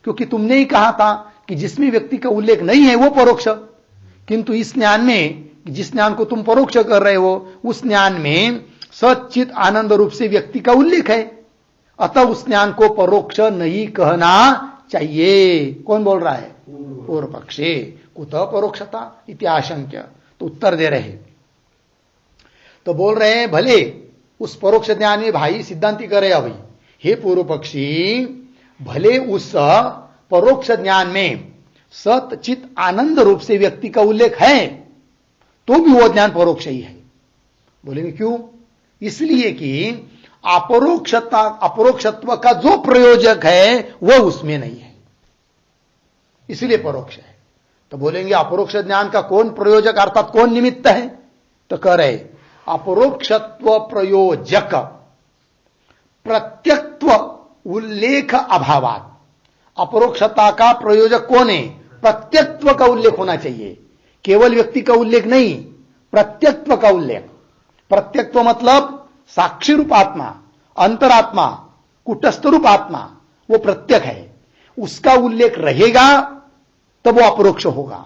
क्योंकि तुमने ही कहा था कि जिसमें व्यक्ति का उल्लेख नहीं है वो परोक्ष, किंतु इस ज्ञान में, जिस ज्ञान को तुम परोक्ष कर रहे हो, उस ज्ञान में सच्चित आनंद रूप से व्यक्ति का उल्लेख है, अतः उस ज्ञान को परोक्ष नहीं कहना चाहिए। कौन बोल रहा है, पूर्व पक्षी। कुतः परोक्षता इति आशंक्य, तो उत्तर दे रहे, तो बोल रहे हैं भले उस परोक्ष ज्ञान में, भाई सिद्धांति करे अभी, हे पूर्व पक्षी, भले उस परोक्ष ज्ञान में सत चित आनंद रूप से व्यक्ति का उल्लेख है, तो भी वो ज्ञान परोक्ष ही है। बोलेंगे क्यों, इसलिए कि अपरोक्षत्व का जो प्रयोजक है वह उसमें नहीं है, इसलिए परोक्ष है। तो बोलेंगे अपरोक्ष ज्ञान का कौन प्रयोजक अर्थात कौन निमित्त है, तो कह रहे अपरोक्षत्व प्रयोजक प्रत्यक्त्व उल्लेख अभावात, अपरोक्षता का प्रयोजक कौन है, प्रत्यक्त्व का उल्लेख होना चाहिए, केवल व्यक्ति का उल्लेख नहीं, प्रत्यक्त्व का उल्लेख। प्रत्यक्त्व मतलब साक्षी रूप आत्मा, अंतरात्मा, कुटस्थ रूप आत्मा, वो प्रत्यक है, उसका उल्लेख रहेगा तब वो अपरोक्ष होगा।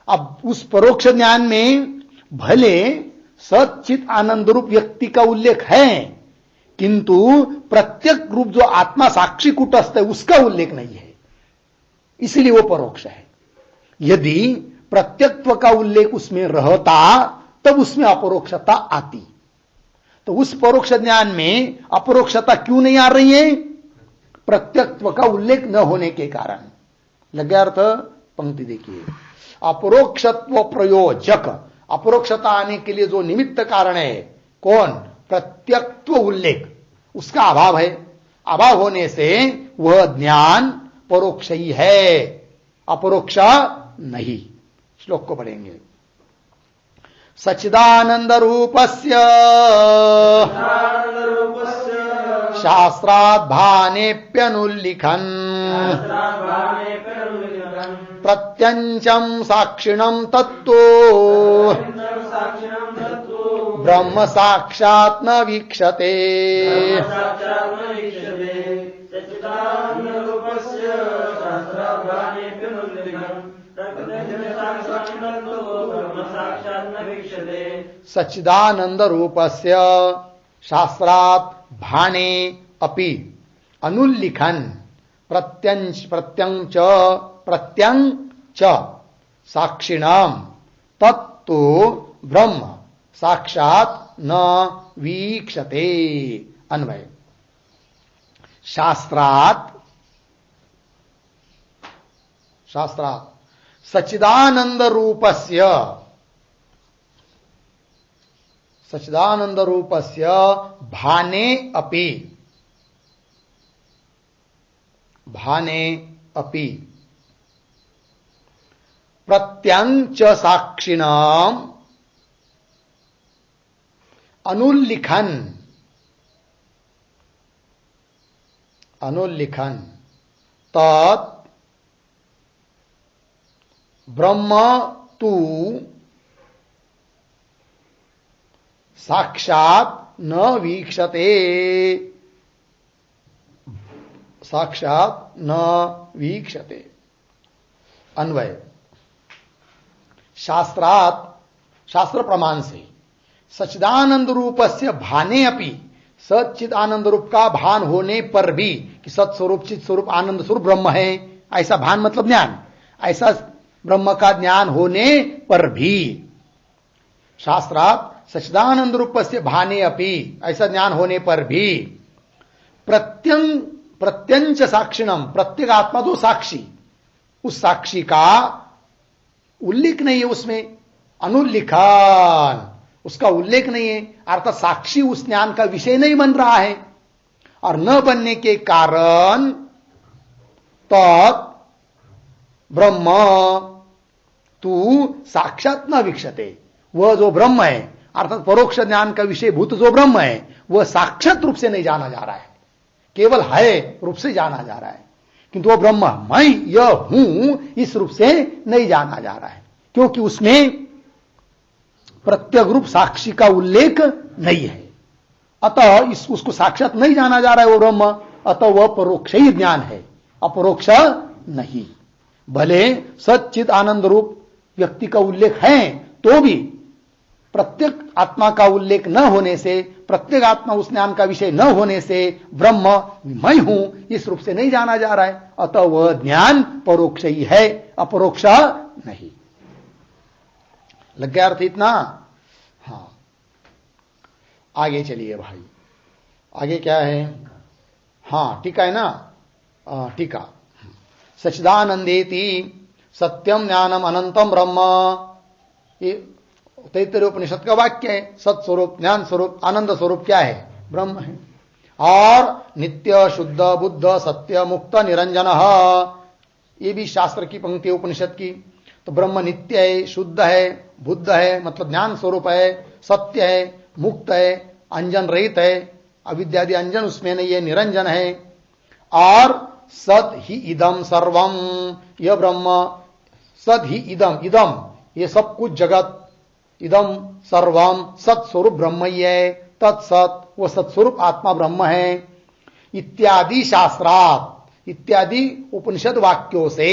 अब उस परोक्ष ज्ञान में भले सच्चित आनंद रूप व्यक्ति का उल्लेख है, किंतु प्रत्यक रूप जो आत्मा साक्षी कुटस्थ है उसका उल्लेख नहीं है, इसलिए वो परोक्ष है। यदि प्रत्यक्त्व का उल्लेख उसमें रहता तब उसमें अपरोक्षता आती, तो उस परोक्ष ज्ञान में अपरोक्षता क्यों नहीं आ रही है, प्रत्यक्त्व का उल्लेख न होने के कारण। लग गया अर्थ, पंक्ति देखिए, अपरोक्षत्व प्रयोजक, अपरोक्षता आने के लिए जो निमित्त कारण है कौन, प्रत्यक्त्व उल्लेख, उसका अभाव है, अभाव होने से वह ज्ञान परोक्ष ही है, अपरोक्ष नहीं। श्लोक को पढ़ेंगे, सच्चिदानंद रूपस्य शास्त्रात् भानेप्यनुल्लिखन् प्रत्यंचम साक्षिणं तत्तो ब्रह्म साक्षात् न वीक्षते। साक्षात् न वीक्षते सच्चिदानन्दरूपस्य शास्त्राभानेऽप्यनुल्लिखन् प्रत्यक्षसाक्षात्तो ब्रह्म साक्षात् न वीक्षते। सच्चिदानंद रूपस्य शास्त्रात् भाने अपि अनुल्लिखन प्रत्यं च साक्षिणाम तत्तो ब्रह्म साक्षात् न वीक्षते। अन्वय शास्त्रात् सच्चिदानंद रूपस्य भाने अपि प्रत्यं च साक्षिणाम अनुल्लिखन तत् ब्रह्म तु साक्षात् न वीक्षते। अन्वय शास्त्र प्रमाण से सच्चिदानंद रूपस्य भाने अपि सच्चिद आनंद रूप का भान होने पर भी कि सत्स्वरूप चित स्वरूप आनंद स्वरूप ब्रह्म है, ऐसा भान मतलब ज्ञान, ऐसा ब्रह्म का ज्ञान होने पर भी शास्त्रात् सच्चिदानंद रूपस्य भाने अपि ऐसा ज्ञान होने पर भी प्रत्यंच साक्षिणम प्रत्येक आत्मा दो साक्षी, उस साक्षी का उल्लेख नहीं है उसमें, अनुल्लिखन उसका उल्लेख नहीं है, अर्थात साक्षी उस ज्ञान का विषय नहीं बन रहा है और न बनने के कारण तत् ब्रह्म तू साक्षात न वीक्षते, वह जो ब्रह्म है अर्थात परोक्ष ज्ञान का विषय भूत जो ब्रह्म है वह साक्षात रूप से नहीं जाना जा रहा है, केवल है रूप से जाना जा रहा है, किंतु वह ब्रह्म मैं यह हूं इस रूप से नहीं जाना जा रहा है, क्योंकि उसमें प्रत्येक रूप साक्षी का उल्लेख नहीं है। अतः उसको साक्षात नहीं जाना जा रहा है वो ब्रह्म, अतः वह परोक्ष ही ज्ञान है, अपरोक्ष नहीं। भले सच्चिद आनंद रूप व्यक्ति का उल्लेख है तो भी प्रत्येक आत्मा का उल्लेख न होने से, प्रत्येक आत्मा उस ज्ञान का विषय न होने से ब्रह्म मैं हूं इस रूप से नहीं जाना जा रहा है, अतः वह ज्ञान परोक्ष ही है, अपरोक्ष नहीं। लग गया अर्थ इतना? हाँ, आगे चलिए भाई, आगे क्या है? हाँ टीका है ना, टीका सच्चिदानंदेति सत्यम ज्ञानम अनंतम ब्रह्म, ये तैत्तरीय उपनिषद का वाक्य है। सत्स्वरूप ज्ञान स्वरूप आनंद स्वरूप क्या है? ब्रह्म है। और नित्य शुद्ध बुद्ध सत्य मुक्त निरंजन, ये भी शास्त्र की पंक्ति उपनिषद की। तो ब्रह्म नित्य है, शुद्ध है, बुद्ध है मतलब ज्ञान स्वरूप है, सत्य है, मुक्त है, अंजन रहित है, अविद्यादि अंजन उसमें नहीं है, निरंजन है। और सद ही इदम सर्वम, यह ब्रह्म सद ही इदम, इदम ये सब कुछ जगत, इदम सर्वम सत्स्वरूप ब्रह्म ही है, तत्सत वो सत्स्वरूप आत्मा ब्रह्म है। इत्यादि शास्त्रात्, इत्यादि उपनिषद वाक्यों से,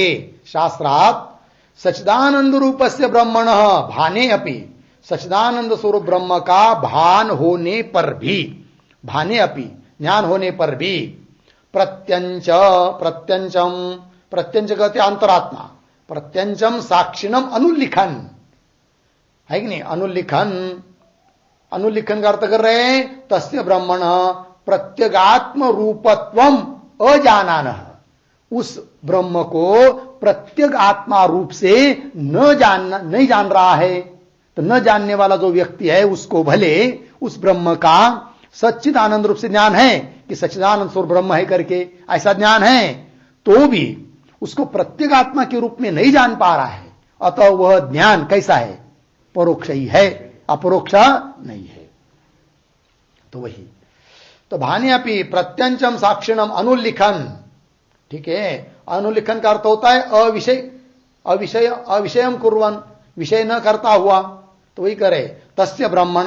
शास्त्रात् सच्चिदानंद रूपस्य ब्रह्मण भाने अपि, सच्चिदानंद स्वरूप ब्रह्म का भान होने पर भी, भाने अपि ज्ञान होने पर भी प्रत्यंच, प्रत्यंचम, प्रत्यंच कहते अंतरात्मा, प्रत्यंचम साक्षिणम अनुल्लिखन है कि नहीं? अनुल्लिखन, अनुल्लिखन का अर्थ कर रहे हैं तस्य ब्रह्मण प्रत्यगात्म रूपत्वम अजानान, उस ब्रह्म को प्रत्येक आत्मा रूप से नहीं जान रहा है। तो न जानने वाला जो व्यक्ति है उसको भले उस ब्रह्म का सच्चिद आनंद रूप से ज्ञान है कि सच्चिदानंद स्वरूप ब्रह्म है करके ऐसा ज्ञान है, तो भी उसको प्रत्येक आत्मा के रूप में नहीं जान पा रहा है, अतः वह ज्ञान कैसा है? परोक्ष ही है, अपरोक्ष नहीं है। तो वही तो भाने अपि प्रत्यंचम साक्षिणम अनुल्लिखन, ठीक है। अनुल्लिखन का अर्थ होता है अविषय, अविषयम कुर्वन, विषय न करता हुआ, तो वही करे, तस्य ब्रह्मण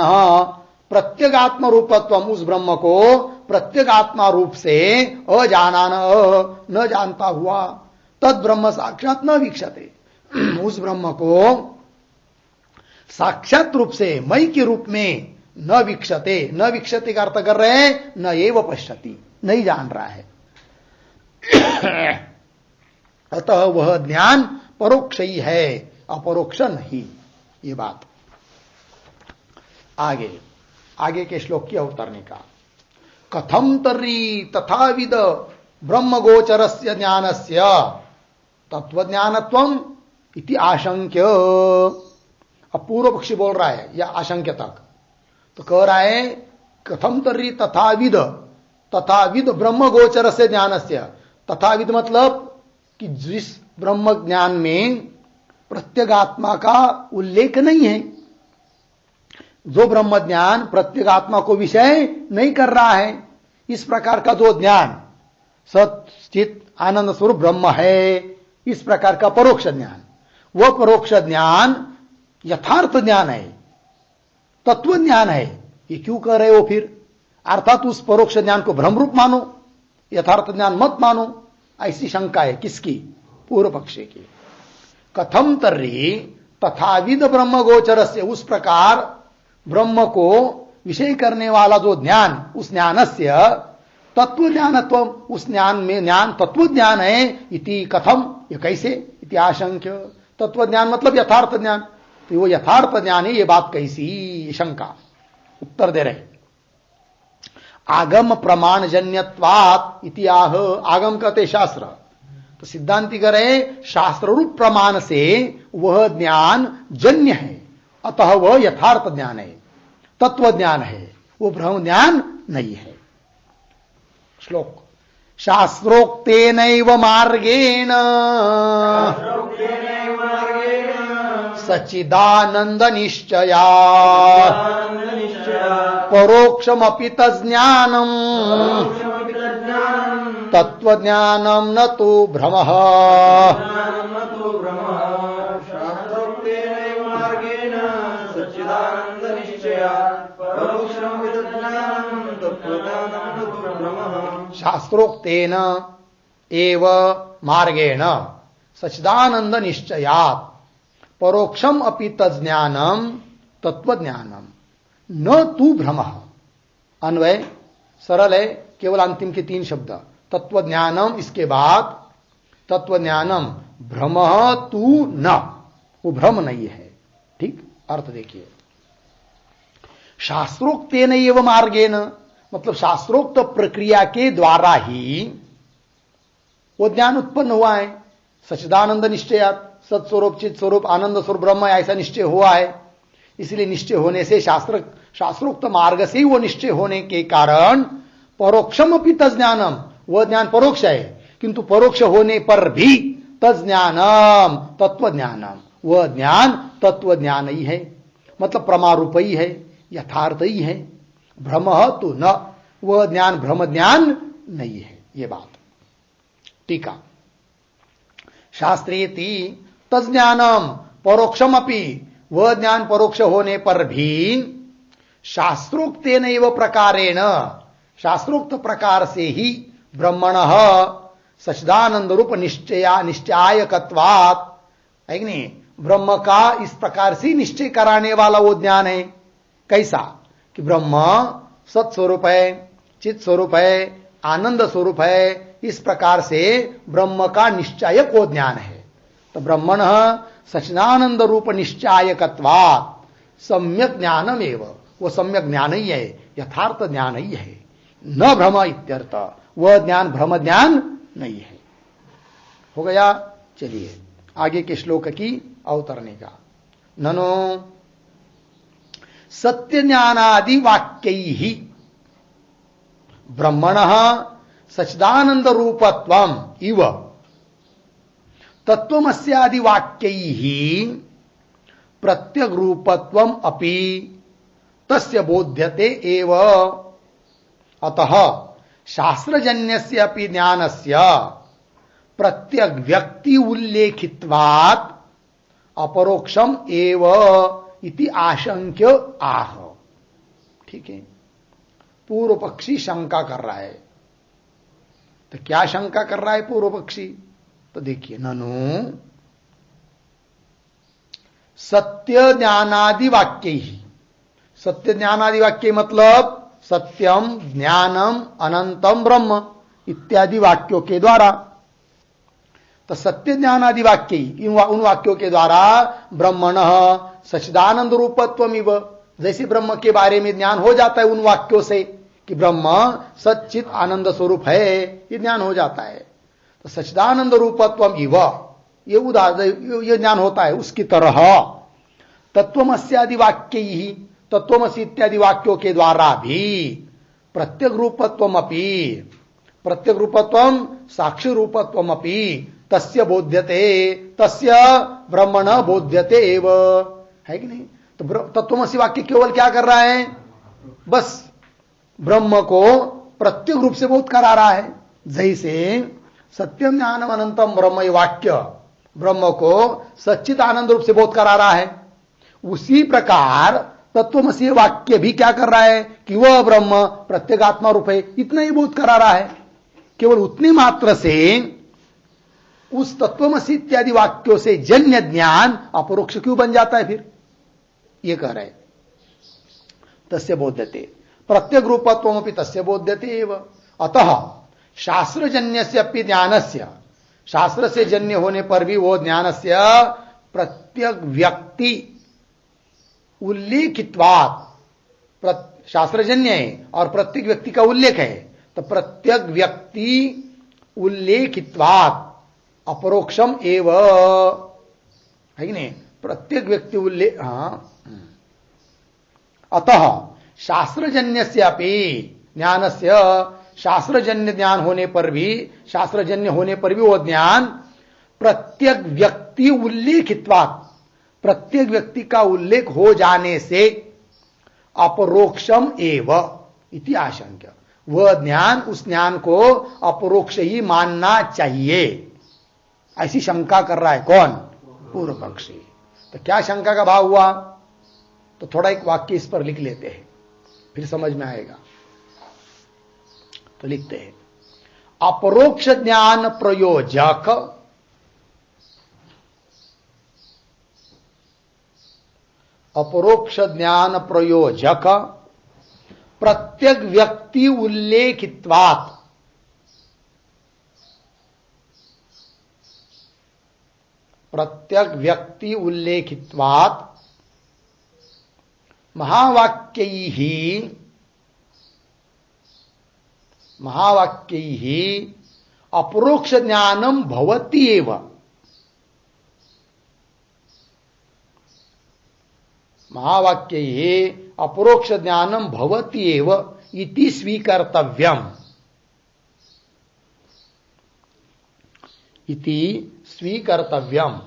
प्रत्यगात्म रूपत्व, उस ब्रह्म को प्रत्यगात्मा रूप से अजानान न जानता हुआ, तद ब्रह्म साक्षात न वीक्षते, उस ब्रह्म को साक्षात रूप से मई के रूप में न वीक्षते, न वीक्षते का अर्थ कर रहे हैं न एव पश्यति, नहीं जान रहा है। अतः वह ज्ञान परोक्ष ही है, अपरोक्ष नहीं। ये बात आगे के श्लोक की अवतरणिका। कथम तर्हि तथाविद ब्रह्मगोचरस्य ज्ञानस्य तत्वज्ञानत्वम इति आशंक्य। अब पूर्व पक्षी बोल रहा है या आशंक्य तक, तो कह रहा है कथम तर्हि तथाविद ब्रह्मगोचरस्य ज्ञानस्य। तथाविद मतलब कि जिस ब्रह्म ज्ञान में प्रत्यगात्मा का उल्लेख नहीं है, जो ब्रह्म ज्ञान प्रत्यगात्मा को विषय नहीं कर रहा है, इस प्रकार का जो ज्ञान सत चित आनंद स्वरूप ब्रह्म है, इस प्रकार का परोक्ष ज्ञान, वह परोक्ष ज्ञान यथार्थ ज्ञान है, तत्व ज्ञान है। ये क्यों कह रहे हो फिर? अर्थात उस परोक्ष ज्ञान को भ्रम रूप मानो, यथार्थ ज्ञान मत मानो, ऐसी शंका है। किसकी? पूर्व पक्षी की। कथम तर्हि तथाविद ब्रह्म गोचर से, उस प्रकार ब्रह्म को विषय करने वाला जो ज्ञान, उस ज्ञानस्य तत्व ज्ञानत्व, उस ज्ञान में ज्ञान तत्व ज्ञान है। इति कथम, ये कैसे? इति आशंक्य। तत्व ज्ञान मतलब यथार्थ ज्ञान, तो वो यथार्थ ज्ञान है, ये बात कैसी? शंका। उत्तर दे रहे आगम प्रमाण जन्यत्वात् इति आह। आगम कहते शास्त्र, तो सिद्धांति कह रहे शास्त्र रूप प्रमाण से वह ज्ञान जन्य है, अतः वह यथार्थ ज्ञान है, तत्व ज्ञान है, वो भ्रम ज्ञान नहीं है। श्लोक। शास्त्रोक्तेनैव मार्गेण सच्चिदानंद निश्चया परोक्षमपि तज्ज्ञानम् तत्वज्ञानम् न तु भ्रमः। शास्त्रोक्तेन एव मार्गेण सच्चिदानंद निश्चयात् परोक्षम अपि तज्ज्ञानम तत्वज्ञानम न तु भ्रमः। अन्वय सरल है, केवल अंतिम के 3 शब्द। तत्वज्ञानम, इसके बाद तत्वज्ञानम, भ्रमः तु न, वो भ्रम नहीं है। ठीक, अर्थ देखिए। शास्त्रोक्तेन एव मार्गेण मतलब शास्त्रोक्त प्रक्रिया के द्वारा ही वो ज्ञान उत्पन्न हुआ है। सच्चिदानंद निश्चयात्, सत्स्वरूप चित स्वरूप आनंद स्वरूप ब्रह्म, ऐसा निश्चय हुआ है। इसलिए निश्चय होने से शास्त्रोक्त मार्ग से ही वो निश्चय होने के कारण परोक्षम अपि तज्ज्ञानम, वह ज्ञान परोक्ष है, किंतु परोक्ष होने पर भी तज्ज्ञानम तत्वज्ञानम, वह ज्ञान तत्व ज्ञान ही है, मतलब प्रमारूप ही है, यथार्थ ही है। भ्रमः तो न, वह ज्ञान भ्रम ज्ञान नहीं है। ये बात। टीका। शास्त्रेति तज्ज्ञानम परोक्षम अपि, वह ज्ञान परोक्ष होने पर भी शास्त्रोक्तेन एव प्रकारेण, शास्त्रोक्त प्रकार से ही ब्रह्मणः सच्चिदानंद रूप निश्चयायकत्वात्, है कि नहीं? ब्रह्म का इस प्रकार से निश्चय कराने वाला वो ज्ञान है। कैसा? कि ब्रह्म सत्स्वरूप है, चित स्वरूप है, आनंद स्वरूप है, इस प्रकार से ब्रह्म का निश्चायक वो ज्ञान है। तो ब्रह्मण सच्चिदानंद रूप निश्चायकत्वात् सम्यक ज्ञानम एव, वो सम्यक ज्ञान ही है, यथार्थ ज्ञान ही है, न भ्रम इत्यर्थ, वह ज्ञान भ्रम ज्ञान नहीं है। हो गया। चलिए आगे के श्लोक की अवतरणिका। ननो सत्य ज्ञानादि वाक्यैहि ब्रह्मणः सच्चिदानंद रूपत्वम इव तत्वमस्यादि वाक्यैहि प्रत्यग रूपत्वम अपि तस्य बोध्यते एव। अतः शास्त्रजन्यस्य अपि ज्ञानस्य प्रत्यग व्यक्ति उल्लेखित्वात् अपरोक्षम एव इति आशंक्य आह। ठीक है, पूर्व पक्षी शंका कर रहा है। तो क्या शंका कर रहा है पूर्व पक्षी? तो देखिए, ननु सत्य ज्ञानादि वाक्य ही, सत्य ज्ञानादि वाक्य मतलब सत्यम ज्ञानम अनंतम ब्रह्म इत्यादि वाक्यों के द्वारा। तो सत्य ज्ञानादि वाक्य ही, उन वाक्यों के द्वारा ब्रह्मण सच्चिदानंद रूपत्वमिव, जैसे ब्रह्म के बारे में ज्ञान हो जाता है उन वाक्यों से कि ब्रह्म सच्चित आनंद स्वरूप है, ये ज्ञान हो जाता है। तो सच्चिदानंद रूपत्वम इव, ये ज्ञान होता है। उसकी तरह तत्वमस्यादि वाक्य ही, तत्वमसि इत्यादि वाक्यों के द्वारा भी प्रत्येक रूपत्वमपि, प्रत्येक रूपत्वम साक्षी रूपत्वमपि तस्य बोध्यते, तस्य ब्रह्मण बोध्यते एव, है कि नहीं? तो तत्वमसि वाक्य केवल क्या कर रहा है? बस ब्रह्म को प्रत्येक रूप से बोध करा रहा है। जैसे सत्यम ज्ञानम अनंतम ब्रह्म, ये वाक्य ब्रह्म को सच्चित आनंद रूप से बोध करा रहा है, उसी प्रकार तत्वमसि वाक्य भी क्या कर रहा है कि वह ब्रह्म प्रत्येगात्मा रूप है, इतना ही बोध करा रहा है। केवल उतनी मात्र से उस तत्वमसि इत्यादि वाक्यों से जन्य ज्ञान अपरोक्ष क्यों बन जाता है? फिर ये कह रहे तस्य बोध्यते, प्रत्येक रूपत्वमपि तस्य बोध्यते एव। अतः शास्त्रजन्यस्य अपि ज्ञानस्य, शास्त्र से जन्य होने पर भी वो ज्ञानस्य प्रत्येक व्यक्ति उल्लेखित्वात्, शास्त्रजन्य है और प्रत्येक व्यक्ति का उल्लेख है, तो प्रत्येक व्यक्ति उल्लेखित्वात् अपरोक्षम एव, है कि नहीं? प्रत्येक व्यक्ति उल्लेख, हाँ। अतः शास्त्रजन्यस्य अपि ज्ञानस्य, शास्त्रजन्य ज्ञान होने पर भी, शास्त्रजन्य होने पर भी वो ज्ञान प्रत्येक व्यक्ति उल्लेखित्वात्, प्रत्येक व्यक्ति का उल्लेख हो जाने से अपरोक्षम एव इति आशंक्य, वह ज्ञान, उस ज्ञान को अपरोक्ष ही मानना चाहिए, ऐसी शंका कर रहा है कौन? पूर्व पक्षी। तो क्या शंका का भाव हुआ? तो थोड़ा एक वाक्य इस पर लिख लेते हैं, फिर समझ में आएगा। तो लिखते हैं, अपरोक्ष ज्ञान प्रयोजक, अपरोक्ष ज्ञान प्रयोजक प्रत्येक व्यक्ति उल्लेखित्वात्, प्रत्येक व्यक्ति उल्लेखित्वात् महावाक्यैः, महावाक्यैः अपरोक्ष ज्ञानम भवति एव, महावाक्यैः अपरोक्ष ज्ञानम भवति एव इति स्वीकर्तव्यम्, इति स्वीकर्तव्यम्,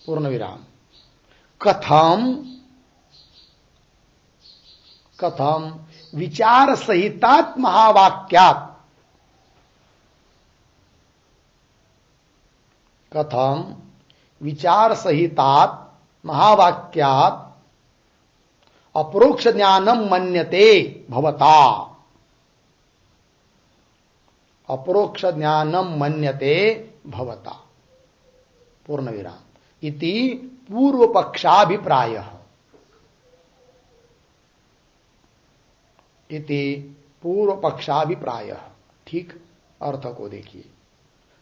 पूर्ण विराम। कथम, कथम विचार सहितात् महावाक्यात्, कथम विचार सहितात् महावाक्यात् अपरोक्ष ज्ञानम मन्यते भवता, अपरोक्ष ज्ञानम मन्यते भवता, पूर्ण विराम। इति पूर्व पक्षाभिप्रायः, इति पूर्व पक्षाभिप्रायः। ठीक, अर्थ को देखिए,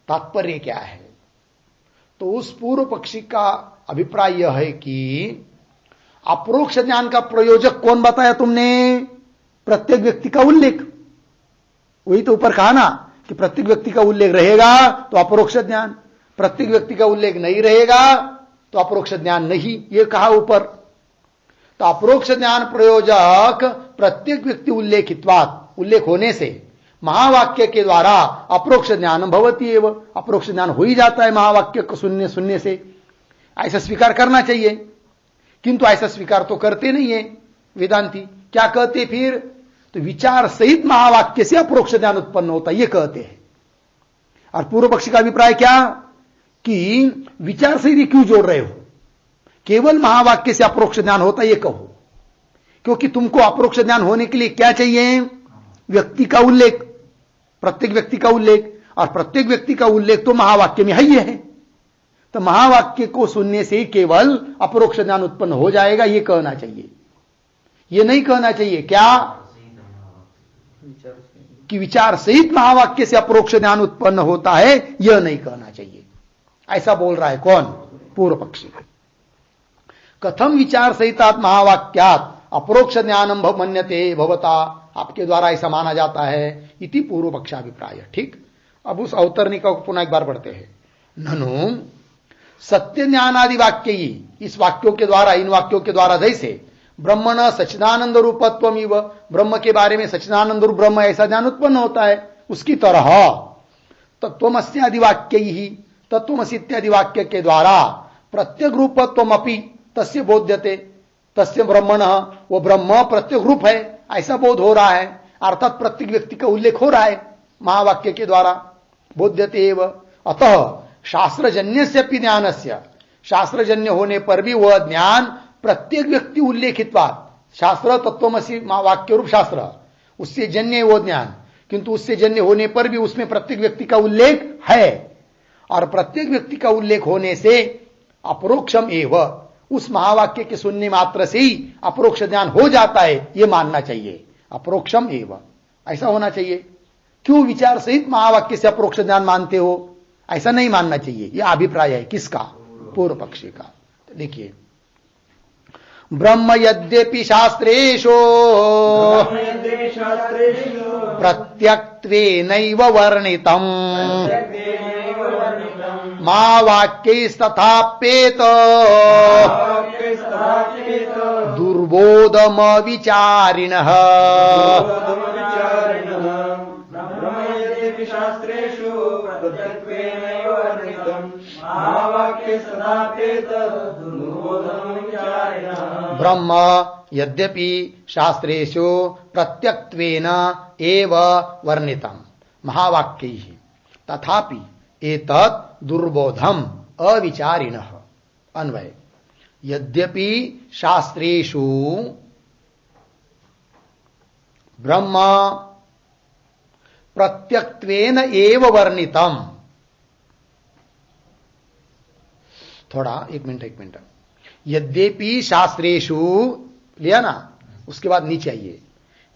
तात्पर्य क्या है? तो उस पूर्व पक्षी का अभिप्राय यह है कि अपरोक्ष ज्ञान का प्रयोजक कौन बताया तुमने? प्रत्येक व्यक्ति का उल्लेख। वही तो ऊपर कहा ना कि प्रत्येक व्यक्ति का उल्लेख रहेगा तो अपरोक्ष ज्ञान, प्रत्येक व्यक्ति का उल्लेख नहीं रहेगा तो अपरोक्ष ज्ञान नहीं, ये कहा ऊपर। तो अपरोक्ष ज्ञान प्रयोजक प्रत्येक व्यक्ति उल्लेखित्वात्, उल्लेख होने से महावाक्य के द्वारा अपरोक्ष ज्ञान भवति एव, अपरोक्ष ज्ञान हो ही जाता है महावाक्य को सुनने से। ऐसा स्वीकार करना चाहिए, किंतु ऐसा स्वीकार तो करते नहीं है वेदांती। क्या कहते फिर? तो विचार सहित महावाक्य से अपरोक्ष ज्ञान उत्पन्न होता है, ये कहते हैं। और पूर्व पक्षी का अभिप्राय क्या कि विचार सहित क्यों जोड़ रहे हो? केवल महावाक्य से अप्रोक्ष ज्ञान होता है, ये कहो। क्योंकि तुमको अप्रोक्ष ज्ञान होने के लिए क्या चाहिए? व्यक्ति का उल्लेख, प्रत्येक व्यक्ति का उल्लेख, और प्रत्येक व्यक्ति का उल्लेख तो महावाक्य में ही है। तो महावाक्य को सुनने से ही केवल अप्रोक्ष ज्ञान उत्पन्न हो जाएगा, यह कहना चाहिए। यह नहीं कहना चाहिए क्या कि विचार सहित महावाक्य से अप्रोक्ष ज्ञान उत्पन्न होता है, यह नहीं कहना चाहिए। ऐसा बोल रहा है कौन? पूर्व पक्षी। कथम विचार सहितात् महावाक्यात अप्रोक्ष ज्ञानम मन्यते भवता, आपके द्वारा ऐसा माना जाता है, इति पूर्व पक्षाभिप्राय। ठीक, अब उस अवतरणिका को पुनः एक बार पढ़ते हैं। ननु सत्य ज्ञानादि वाक्य ही, इस वाक्यों के द्वारा, इन वाक्यों के द्वारा, जैसे ब्रह्मण सच्चिदानंद रूपत्वमिव, ब्रह्म के बारे में सच्चिदानंद रूप ब्रह्म ऐसा ज्ञान उत्पन्न होता है, उसकी तरह तत्वमस्यादि वाक्य ही, तत्वमसि इत्यादि वाक्य के द्वारा प्रत्येक रूपत्वमपि तस्य बोध्यते, तस्य ब्रह्मण, वो ब्रह्म प्रत्येक रूप है ऐसा बोध हो रहा है, अर्थात प्रत्येक व्यक्ति का उल्लेख हो रहा है महावाक्य के द्वारा, बोध्यते एव। अतः शास्त्रजन्य ज्ञानस्य, शास्त्रजन्य होने पर भी वह ज्ञान प्रत्येक व्यक्ति उल्लेखित्वात्, शास्त्र तत्वमसि वाक्य रूप शास्त्र, उससे जन्य वो ज्ञान, किंतु उससे जन्य होने पर भी उसमें प्रत्येक व्यक्ति का उल्लेख है, और प्रत्येक व्यक्ति का उल्लेख होने से अप्रोक्षम एव, उस महावाक्य के सुनने मात्र से ही अप्रोक्ष ज्ञान हो जाता है, यह मानना चाहिए। अप्रोक्षम एव ऐसा होना चाहिए। क्यों विचार सहित महावाक्य से अप्रोक्ष ज्ञान मानते हो? ऐसा नहीं मानना चाहिए। यह अभिप्राय है किसका? पूर्व पक्षी का। देखिए, ब्रह्म यद्यपि शास्त्रेषु प्रत्यक्त्वेनैव वर्णितम् महावाक्यैस्तथाप्येत दुर्बोधमविचारिणः। ब्रह्म यद्यपि शास्त्रेषु प्रत्यक्त्वेन एव वर्णितम् महावाक्यैः तथापि एतत् दुर्बोधम अविचारिणः। अन्वय, यद्यपि शास्त्रेषु ब्रह्म प्रत्यक्त्वेन एव वर्णितम्, थोड़ा एक मिनट, यद्यपि शास्त्रेषु लिया ना, उसके बाद नीचे आइए,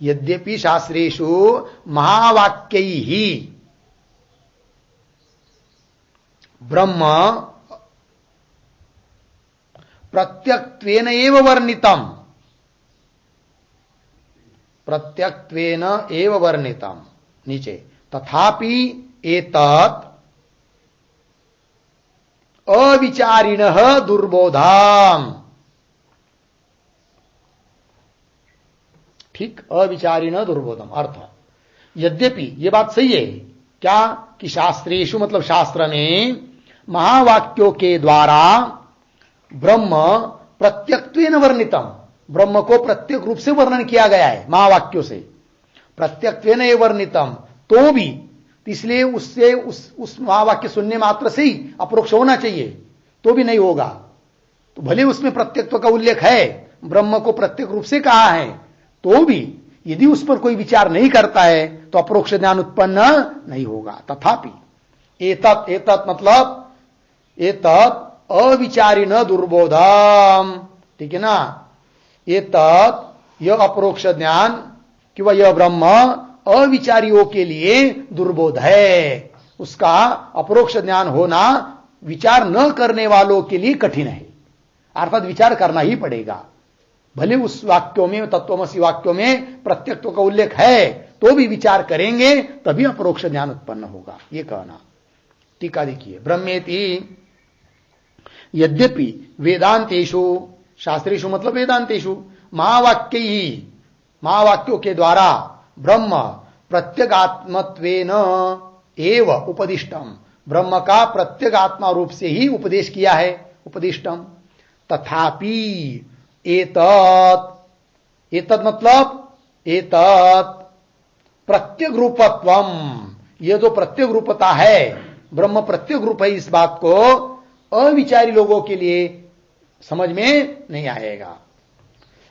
यद्यपि शास्त्रेषु महावाक्यैः ब्रह्म प्रत्यक्त्वेन एव वर्णितम्, प्रत्यक्त्वेन एव वर्णितम्, नीचे तथापि एतत् अविचारिणः दुर्बोधाम। ठीक, अविचारिणः दुर्बोधम अर्थ, यद्यपि ये बात सही है क्या कि शास्त्रेषु मतलब शास्त्र में महावाक्यों के द्वारा ब्रह्म प्रत्यक्त्वेन वर्णितम, ब्रह्म को प्रत्येक रूप से वर्णन किया गया है महावाक्यों से, प्रत्यक्त्वेन एव वर्णितम, तो भी इसलिए उससे उस महावाक्य सुनने मात्र से ही अप्रोक्ष होना चाहिए, तो भी नहीं होगा। तो भले उसमें प्रत्यक्त्व का उल्लेख है, ब्रह्म को प्रत्येक रूप से कहा है, तो भी यदि उस पर कोई विचार नहीं करता है तो अप्रोक्ष ज्ञान उत्पन्न नहीं होगा। तथापि एतत्, एतत् मतलब एतत् अविचारिण दुर्बोधम, ठीक है ना, एतत् यह अप्रोक्ष ज्ञान कि वह यह ब्रह्म अविचारियों के लिए दुर्बोध है, उसका अप्रोक्ष ज्ञान होना विचार न करने वालों के लिए कठिन है, अर्थात विचार करना ही पड़ेगा। भले उस वाक्यों में, तत्वमसि वाक्यों में प्रत्यक्त्व का उल्लेख है, तो भी विचार करेंगे तभी अप्रोक्ष ज्ञान उत्पन्न होगा, ये कहना। टीका देखिए, ब्रह्मेति यद्यपि वेदांतेषु, शास्त्रेषु मतलब वेदांतेषु, महावाक्यैः महावाक्यों के द्वारा ब्रह्म प्रत्यगात्मत्वेन एव उपदिष्टम, ब्रह्म का प्रत्यगात्मा रूप से ही उपदेश किया है, उपदिष्टम। तथापि एतत्, एतत् मतलब एतत् प्रत्यग रूपत्वम, यह जो प्रत्यग रूपता है, ब्रह्म प्रत्यग रूप है, इस बात को अविचारी लोगों के लिए समझ में नहीं आएगा।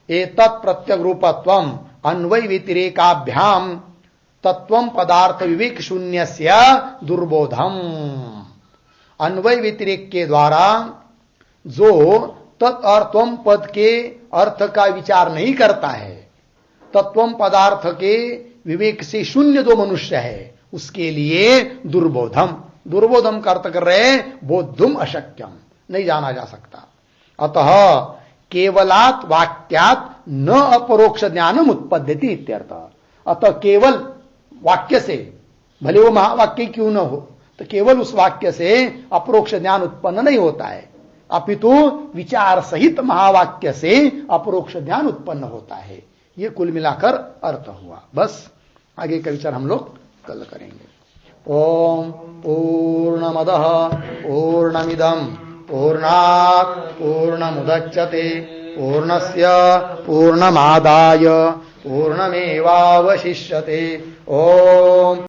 एतत् प्रत्यग रूपत्वम अन्वय व्यतिरेकाभ्याम तत्वम पदार्थ विवेक शून्यस्य दुर्बोधम। अन्वय व्यतिरेक के द्वारा जो तत्अर्थम पद के अर्थ का विचार नहीं करता है, तत्वम पदार्थ के विवेक से शून्य जो मनुष्य है, उसके लिए दुर्बोधम, दुर्बोधम का अर्थ कर रहे बोद्धुम अशक्यम, नहीं जाना जा सकता। अतः केवलात् वाक्यात् न अपरोक्ष ज्ञानम उत्पद्यति इत्यर्थ। अतः केवल वाक्य से, भले वो महावाक्य क्यों न हो, तो केवल उस वाक्य से अपरोक्ष ज्ञान उत्पन्न नहीं होता है, अपितु विचार सहित महावाक्य से अपरोक्ष ज्ञान उत्पन्न होता है। ये कुल मिलाकर अर्थ हुआ। बस आगे का विचार हम लोग कल करेंगे। ओम पूर्णमदः पूर्णमिदं पूर्णात् पूर्णमुदच्यते पूर्णस्य पूर्णमादाय पूर्णमेवावशिष्यते। ओम